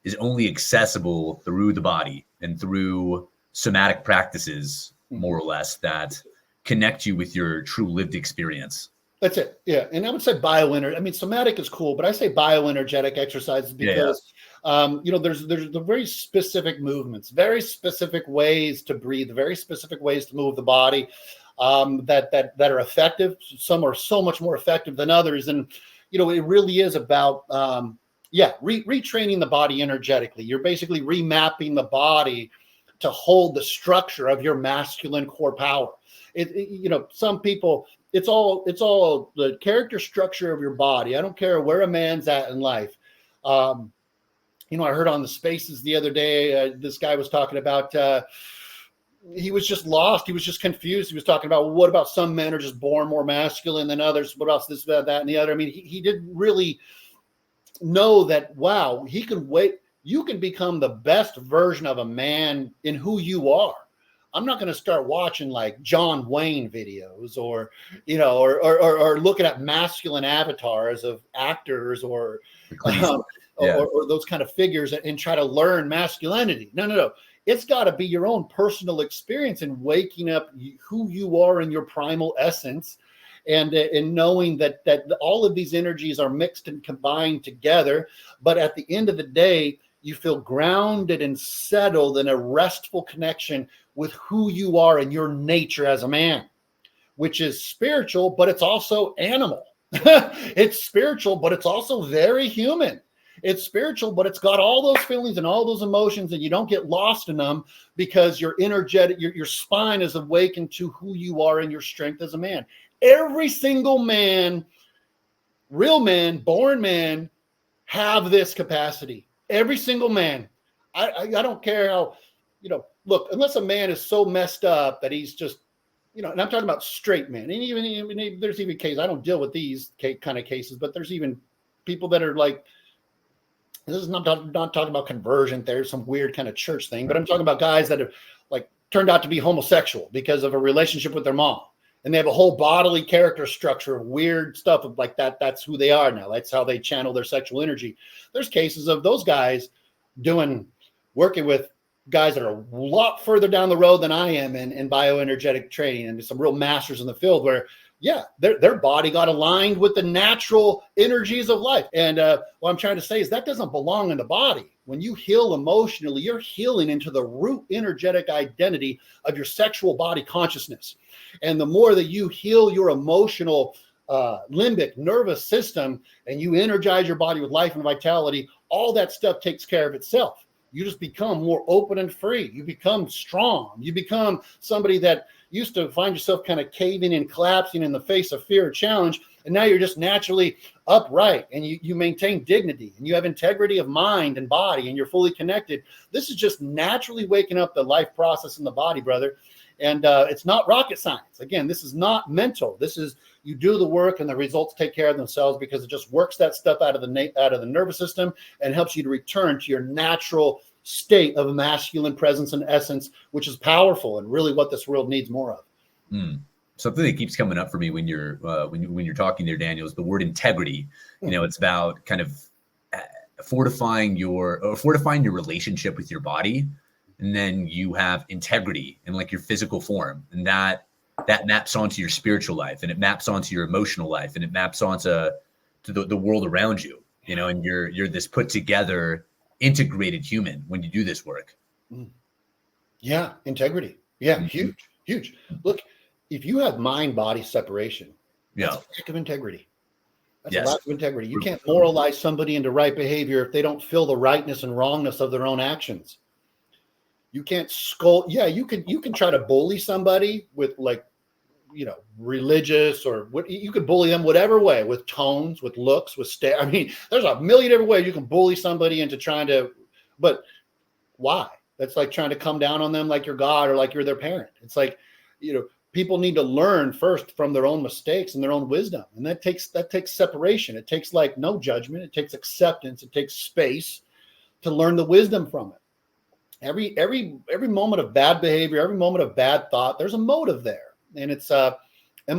is only accessible through the body and through somatic practices, more or less, that connect you with your true lived experience. That's it. Yeah. And I would say bioenergy. I mean, somatic is cool, but I say bioenergetic exercises because, there's the very specific movements, very specific ways to breathe, very specific ways to move the body. that are effective. Some are so much more effective than others. And, you know, it really is about, retraining the body energetically. You're basically remapping the body to hold the structure of your masculine core power. You know, some people, it's all the character structure of your body. I don't care where a man's at in life. You know, I heard on the Spaces the other day, this guy was talking about, he was just lost. He was just confused. He was talking about, well, what about some men are just born more masculine than others? What else, this, that, and the other? I mean, he didn't really know that, wow, he can wait. You can become the best version of a man in who you are. I'm not going to start watching like John Wayne videos or, you know, or looking at masculine avatars of actors or, or those kind of figures and try to learn masculinity. No. It's got to be your own personal experience in waking up who you are in your primal essence, and knowing that all of these energies are mixed and combined together. But at the end of the day, you feel grounded and settled in a restful connection with who you are and your nature as a man, which is spiritual, but it's also animal. It's spiritual, but it's also very human. It's spiritual, but it's got all those feelings and all those emotions, and you don't get lost in them because you're energetic. Your spine is awakened to who you are and your strength as a man. Every single man, real man, born man, have this capacity. Every single man. I don't care how, you know, look, unless a man is so messed up that he's just, you know, and I'm talking about straight men. And even there's even cases, I don't deal with these kind of cases, but there's even people that are like, this is not talking about conversion. There's some weird kind of church thing, but I'm talking about guys that have like turned out to be homosexual because of a relationship with their mom. And they have a whole bodily character structure of weird stuff of like that. That's who they are now. That's how they channel their sexual energy. There's cases of those guys working with guys that are a lot further down the road than I am in bioenergetic training, and some real masters in the field where, yeah, their body got aligned with the natural energies of life. And what I'm trying to say is that doesn't belong in the body. When you heal emotionally, you're healing into the root energetic identity of your sexual body consciousness. And the more that you heal your emotional limbic nervous system and you energize your body with life and vitality, all that stuff takes care of itself. You just become more open and free. You become strong. You become somebody that used to find yourself kind of caving and collapsing in the face of fear or challenge. And now you're just naturally upright, and you maintain dignity, and you have integrity of mind and body, and you're fully connected. This is just naturally waking up the life process in the body, brother. And it's not rocket science. Again, this is not mental. This is, you do the work and the results take care of themselves, because it just works that stuff out of the nervous system and helps you to return to your natural state of masculine presence and essence, which is powerful and really what this world needs more of. Something that keeps coming up for me when you're talking there, Daniel, is the word integrity. You know, it's about kind of fortifying your relationship with your body, and then you have integrity in like your physical form, and that maps onto your spiritual life, and it maps onto your emotional life, and it maps onto the world around you. You know, and you're this put together, integrated human when you do this work. Yeah, integrity. Yeah, huge. Look, if you have mind-body separation, that's a lack of integrity. That's a lack of integrity. You can't moralize somebody into right behavior if they don't feel the rightness and wrongness of their own actions. You can't scold. Yeah, you can try to bully somebody with, like, you know, religious or what, you could bully them whatever way, with tones, with looks, with I mean, there's a million different ways you can bully somebody into trying to, but why? That's like trying to come down on them like you're God or like you're their parent. It's like, you know, people need to learn first from their own mistakes and their own wisdom. And that takes separation. It takes like no judgment. It takes acceptance. It takes space to learn the wisdom from it. Every moment of bad behavior, every moment of bad thought, there's a motive there. And it's, am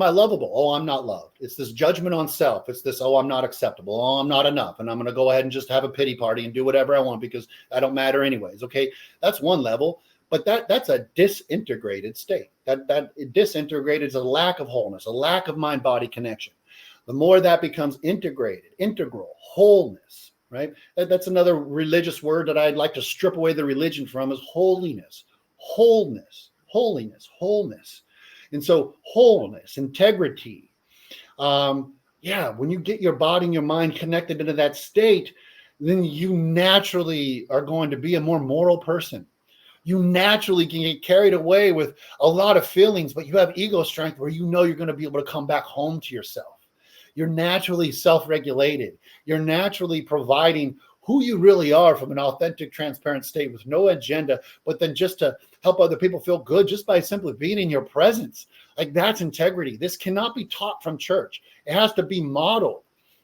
I lovable? Oh, I'm not loved. It's this judgment on self. It's this, oh, I'm not acceptable. Oh, I'm not enough. And I'm going to go ahead and just have a pity party and do whatever I want because I don't matter anyways. Okay. That's one level, but that's a disintegrated state. That disintegrated is a lack of wholeness, a lack of mind-body connection. The more that becomes integrated, integral, wholeness, right? That's another religious word that I'd like to strip away the religion from, is holiness, wholeness, holiness, wholeness. And so wholeness, integrity, when you get your body and your mind connected into that state, then you naturally are going to be a more moral person. You naturally can get carried away with a lot of feelings, but you have ego strength where you know you're going to be able to come back home to yourself. You're naturally self-regulated. You're naturally providing who you really are from an authentic, transparent state with no agenda, but then just to help other people feel good just by simply being in your presence. Like, that's integrity. This cannot be taught from church. It has to be modeled.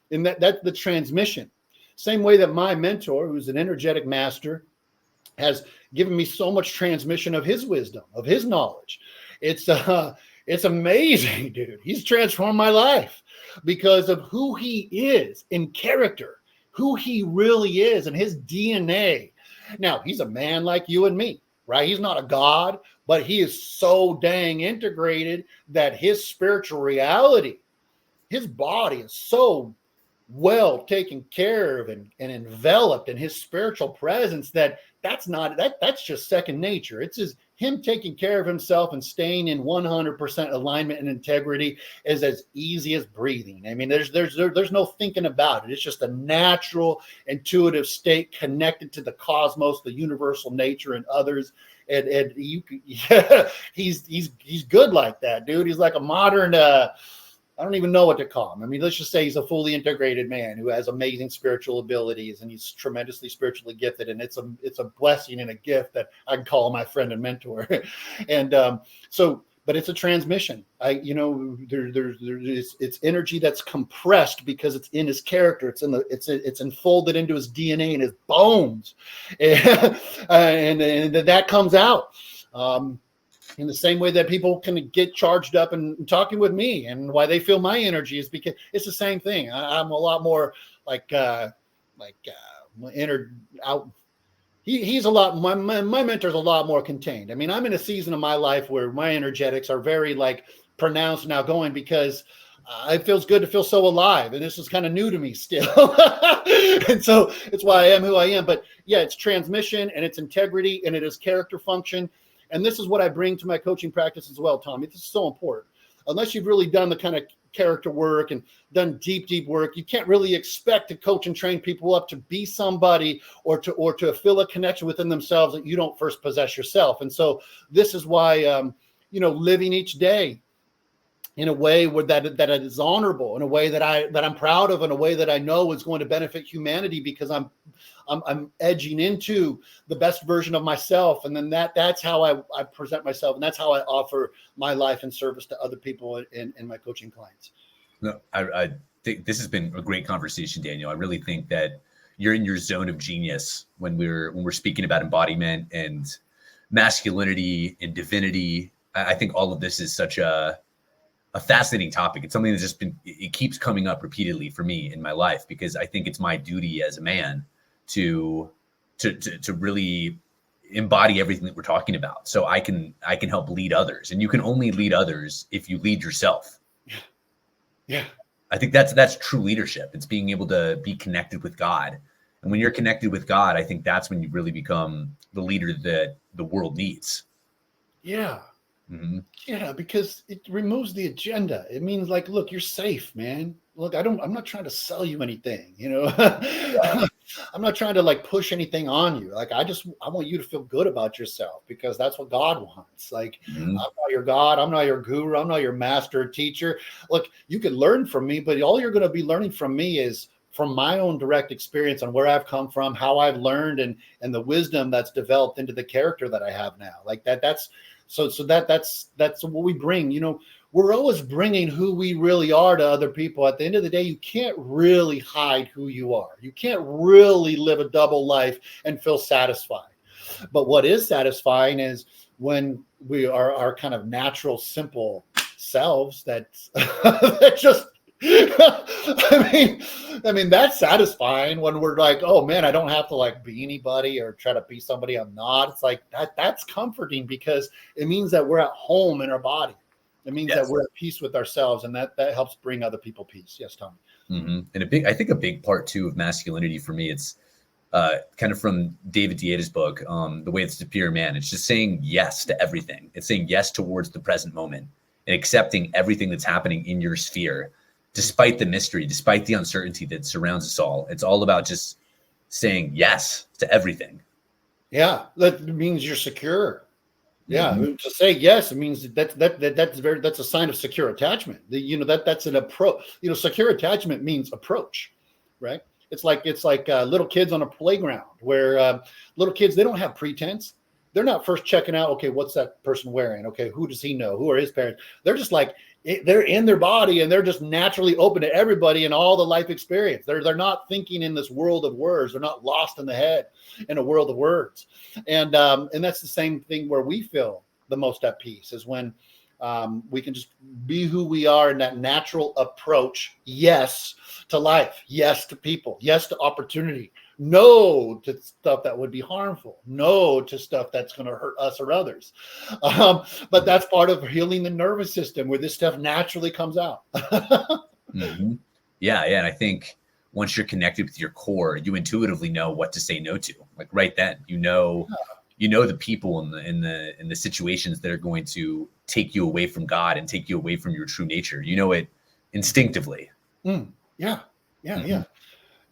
And that's the transmission. Same way that my mentor, who's an energetic master, has given me so much transmission of his wisdom, of his knowledge. It's amazing, dude. He's transformed my life because of who he is in character, who he really is, and his DNA. Now, he's a man like you and me, right? He's not a god, but he is so dang integrated that his spiritual reality, his body is so well taken care of and enveloped in his spiritual presence that's just second nature. It's just him taking care of himself and staying in 100% alignment and integrity is as easy as breathing. I mean, there's no thinking about it. It's just a natural, intuitive state connected to the cosmos, the universal nature, and others. And he's good like that, dude. He's like a modern. I don't even know what to call him. I mean, let's just say he's a fully integrated man who has amazing spiritual abilities, and he's tremendously spiritually gifted. And it's a blessing and a gift that I can call my friend and mentor. And but it's a transmission. It's energy that's compressed because it's in his character. It's enfolded into his DNA and his bones, and that comes out. In the same way that people can get charged up and talking with me, and why they feel my energy is because it's the same thing. I'm a lot more he's a lot. My mentor's a lot more contained. I mean, I'm in a season of my life where my energetics are very pronounced and outgoing because it feels good to feel so alive, and this is kind of new to me still. And so it's why I am who I am. But yeah, it's transmission and it's integrity and it is character function. And this is what I bring to my coaching practice as well, Tommy. This is so important. Unless you've really done the kind of character work and done deep work, you can't really expect to coach and train people up to be somebody or to feel a connection within themselves that you don't first possess yourself. And so this is why, living each day in a way where that is honorable, in a way that I'm proud of, in a way that I know is going to benefit humanity because I'm edging into the best version of myself. And then that's how I present myself. And that's how I offer my life and service to other people and my coaching clients. No, I think this has been a great conversation, Daniel. I really think that you're in your zone of genius when we're speaking about embodiment and masculinity and divinity. I think all of this is such a fascinating topic. It's something that's it keeps coming up repeatedly for me in my life, because I think it's my duty as a man to really embody everything that we're talking about, so I can help lead others. And you can only lead others if you lead yourself. Yeah. I think that's true leadership. It's being able to be connected with God. And when you're connected with God, I think that's when you really become the leader that the world needs. Yeah. Mm-hmm. Yeah, because it removes the agenda. It means look, you're safe, man. Look, I'm not trying to sell you anything, Yeah. I'm not trying to push anything on you. I want you to feel good about yourself because that's what God wants. Mm-hmm. I'm not your God. I'm not your guru. I'm not your master or teacher. Look, you can learn from me, but all you're going to be learning from me is from my own direct experience on where I've come from, how I've learned, and the wisdom that's developed into the character that I have now. That's what we bring. We're always bringing who we really are to other people. At the end of the day, you can't really hide who you are. You can't really live a double life and feel satisfied. But what is satisfying is when we are our kind of natural, simple selves that just, I mean, that's satisfying when we're like, oh man, I don't have to be anybody or try to be somebody I'm not. It's like that's comforting because it means that we're at home in our body. It means that we're at peace with ourselves, and that helps bring other people peace. Yes, Tom. Mm-hmm. And I think a big part too of masculinity for me, it's kind of from David Dieter's book, The Way of the Superior Man. It's just saying yes to everything. It's saying yes towards the present moment. and accepting everything that's happening in your sphere, despite the mystery, despite the uncertainty that surrounds us all. It's all about just saying yes to everything. Yeah, that means you're secure. Yeah, Mm-hmm. to say yes, it means that's a sign of secure attachment. That's an approach. Secure attachment means approach, right? It's like little kids on a playground where little kids, they don't have pretense. They're not first checking out, okay, what's that person wearing? Okay, who does he know? Who are his parents? They're just like they're in their body and they're just naturally open to everybody and all the life experience. They're not thinking in this world of words. They're not lost in the head in a world of words. And that's the same thing where we feel the most at peace is when we can just be who we are in that natural approach. Yes to life, yes to people, yes to opportunity, no to stuff that would be harmful, no to stuff that's going to hurt us or others. But that's part of healing the nervous system where this stuff naturally comes out. Mm-hmm. Yeah. And I think once you're connected with your core, you intuitively know what to say no to. Like right then, you know the people in the situations that are going to take you away from God and take you away from your true nature. You know it instinctively. Yeah.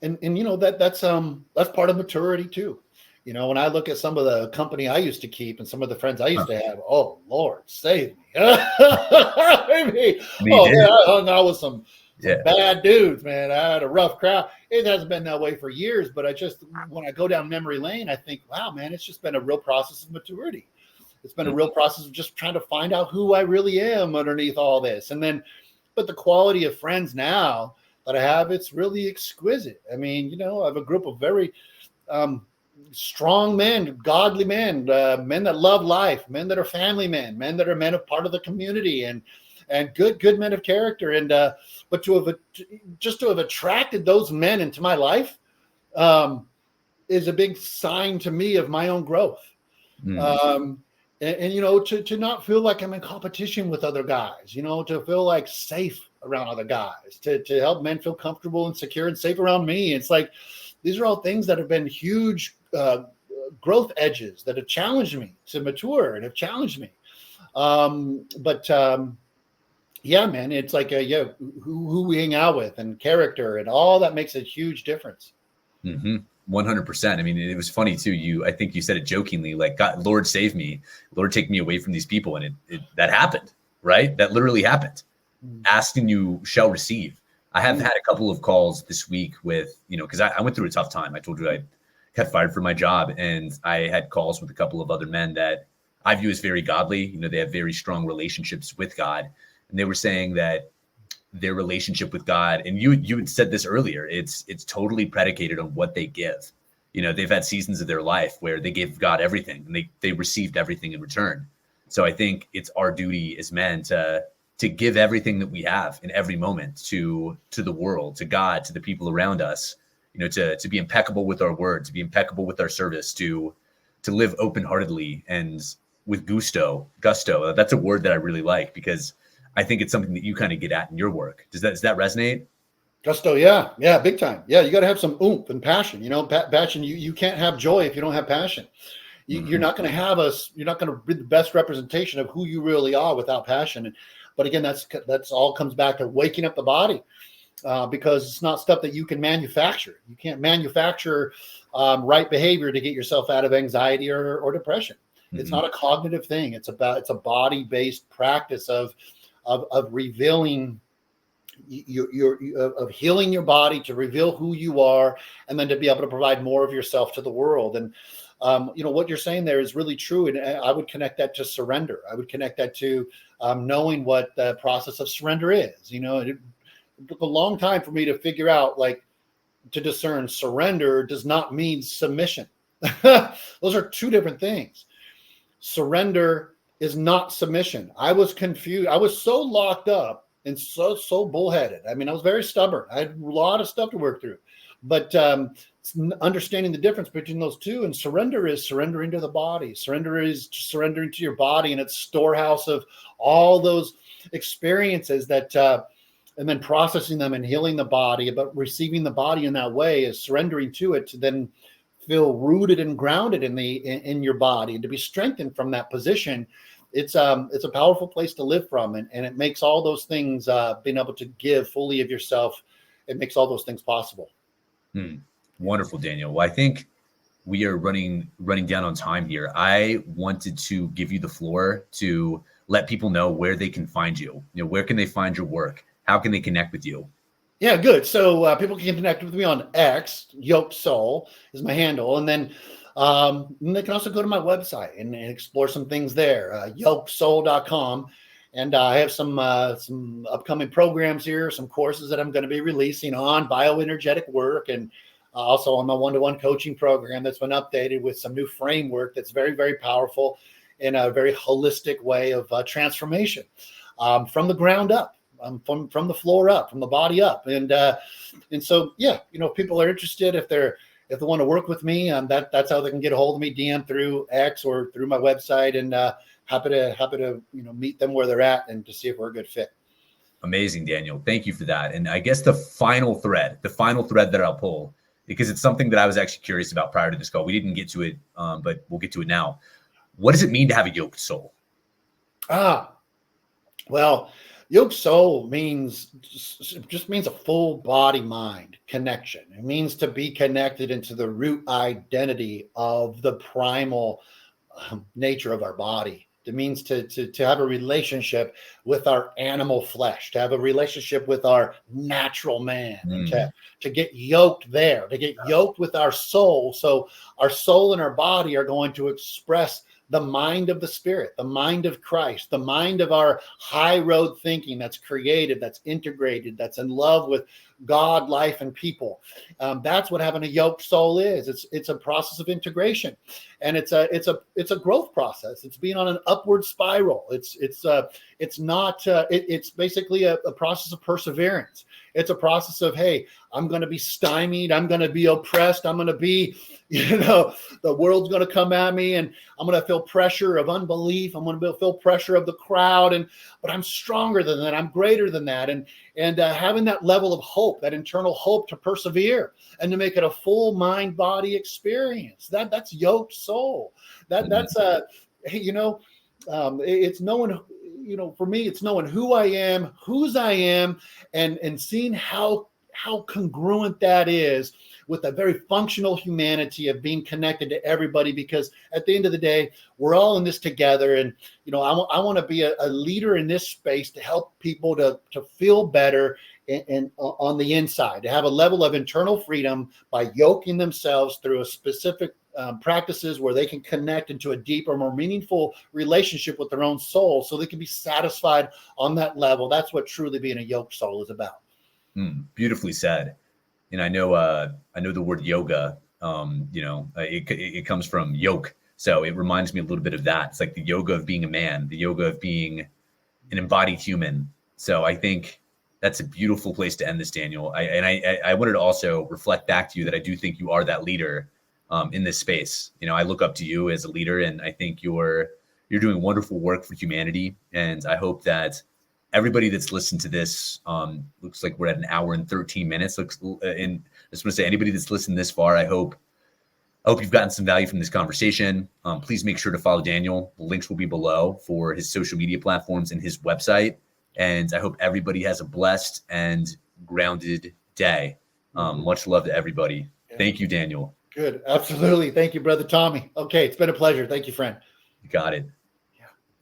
And that's part of maturity too. When I look at some of the company I used to keep and some of the friends I used to have, oh Lord, save me. I mean, man, I hung out with some bad dudes, man. I had a rough crowd. It hasn't been that way for years, but when I go down memory lane, I think, wow, man, it's just been a real process of maturity. It's been a real process of just trying to find out who I really am underneath all this. But the quality of friends now that I have, it's really exquisite. I mean, I have a group of very strong men, godly men, men that love life, men that are family men that are men of part of the community, and good men of character. And but to have attracted those men into my life is a big sign to me of my own growth. To not feel like I'm in competition with other guys, to feel like safe around other guys, to help men feel comfortable and secure and safe around me. It's like, these are all things that have been huge growth edges that have challenged me to mature and have challenged me. Yeah, man, it's like, who we hang out with and character and all that makes a huge difference. 100%. I mean, it was funny too. I think you said it jokingly, like, God, Lord, save me, Lord, take me away from these people. And that happened, right? That literally happened. Ask and you shall receive. I have had a couple of calls this week with, because I went through a tough time. I told you I got fired from my job, and I had calls with a couple of other men that I view as very godly. They have very strong relationships with God. And they were saying that their relationship with God, and you had said this earlier, it's totally predicated on what they give. They've had seasons of their life where they gave God everything and they received everything in return. So I think it's our duty as men to give everything that we have in every moment to the world, to God, to the people around us, to be impeccable with our word, to be impeccable with our service, to live open-heartedly and with gusto. That's a word that I really like, because I think it's something that you kind of get at in your work. Does that resonate? Gusto, yeah, big time. Yeah, you got to have some oomph and passion. Passion. You can't have joy if you don't have passion. You're not going to you're not going to be the best representation of who you really are without passion. But again, that's all comes back to waking up the body, because it's not stuff that you can manufacture. You can't manufacture right behavior to get yourself out of anxiety or depression. It's not a cognitive thing. It's a body-based practice of revealing of healing your body to reveal who you are, and then to be able to provide more of yourself to the world. And what you're saying there is really true. And I would connect that to surrender. I would connect that to knowing what the process of surrender is. It took a long time for me to figure out, to discern surrender does not mean submission. Those are two different things. Surrender is not submission. I was confused. I was so locked up and so bullheaded. I mean, I was very stubborn. I had a lot of stuff to work through, but understanding the difference between those two. And surrender is surrendering to the body. Surrender is surrendering to your body and its storehouse of all those experiences that, and then processing them and healing the body. But receiving the body in that way is surrendering to it, to then feel rooted and grounded in your body, and to be strengthened from that position. it's a powerful place to live from, and it makes all those things, being able to give fully of yourself, it makes all those things possible. Wonderful, Daniel. Well, I think we are running down on time here. I wanted to give you the floor to let people know where they can find you. Where can they find your work? How can they connect with you? Yeah, good. So people can connect with me on X. Yoked Soul is my handle, and then they can also go to my website and explore some things there. Yokedsoul.com. And I have some upcoming programs here, some courses that I'm going to be releasing on bioenergetic work, and also on my one-to-one coaching program that's been updated with some new framework that's very, very powerful in a very holistic way of transformation from the ground up, from the floor up, from the body up. And so, yeah, if people are interested, if they want to work with me, that's how they can get a hold of me, DM through X or through my website, and happy to meet them where they're at and to see if we're a good fit. Amazing, Daniel. Thank you for that. And I guess the final thread that I'll pull, because it's something that I was actually curious about prior to this call. We didn't get to it, but we'll get to it now. What does it mean to have a yoked soul? Well, yoked soul just means a full body mind connection. It means to be connected into the root identity of the primal nature of our body. It means to have a relationship with our animal flesh, to have a relationship with our natural man, and to get yoked there, to get yoked with our soul. So our soul and our body are going to express the mind of the Spirit, the mind of Christ, the mind of our high road thinking that's creative, that's integrated, that's in love with God, life, and people. That's what having a yoked soul is. It's a process of integration, and it's a growth process. It's being on an upward spiral. It's basically a process of perseverance. It's a process of, hey, I'm going to be stymied. I'm going to be oppressed. I'm going to be, the world's going to come at me, and I'm going to feel pressure of unbelief. I'm going to feel pressure of the crowd, but I'm stronger than that. I'm greater than that. And having that level of hope, that internal hope to persevere and to make it a full mind body experience. That's yoked soul. That's it's knowing, for me, it's knowing who I am, whose I am, and seeing how congruent that is with a very functional humanity of being connected to everybody, because at the end of the day, we're all in this together. And, I want to be a leader in this space to help people to feel better and on the inside, to have a level of internal freedom by yoking themselves through a specific practices where they can connect into a deeper, more meaningful relationship with their own soul, so they can be satisfied on that level. That's what truly being a yoked soul is about. Beautifully said. And I know the word yoga, it comes from yoke. So it reminds me a little bit of that. It's like the yoga of being a man, the yoga of being an embodied human. So I think that's a beautiful place to end this, Daniel. I wanted to also reflect back to you that I do think you are that leader in this space. I look up to you as a leader, and I think you're doing wonderful work for humanity. And I hope that everybody that's listened to this, looks like we're at an hour and 13 minutes. And I just want to say, anybody that's listened this far, I hope you've gotten some value from this conversation. Please make sure to follow Daniel. The links will be below for his social media platforms and his website. And I hope everybody has a blessed and grounded day. Much love to everybody. Yeah. Thank you, Daniel. Good. Absolutely. Thank you, Brother Tommy. Okay. It's been a pleasure. Thank you, friend. You got it.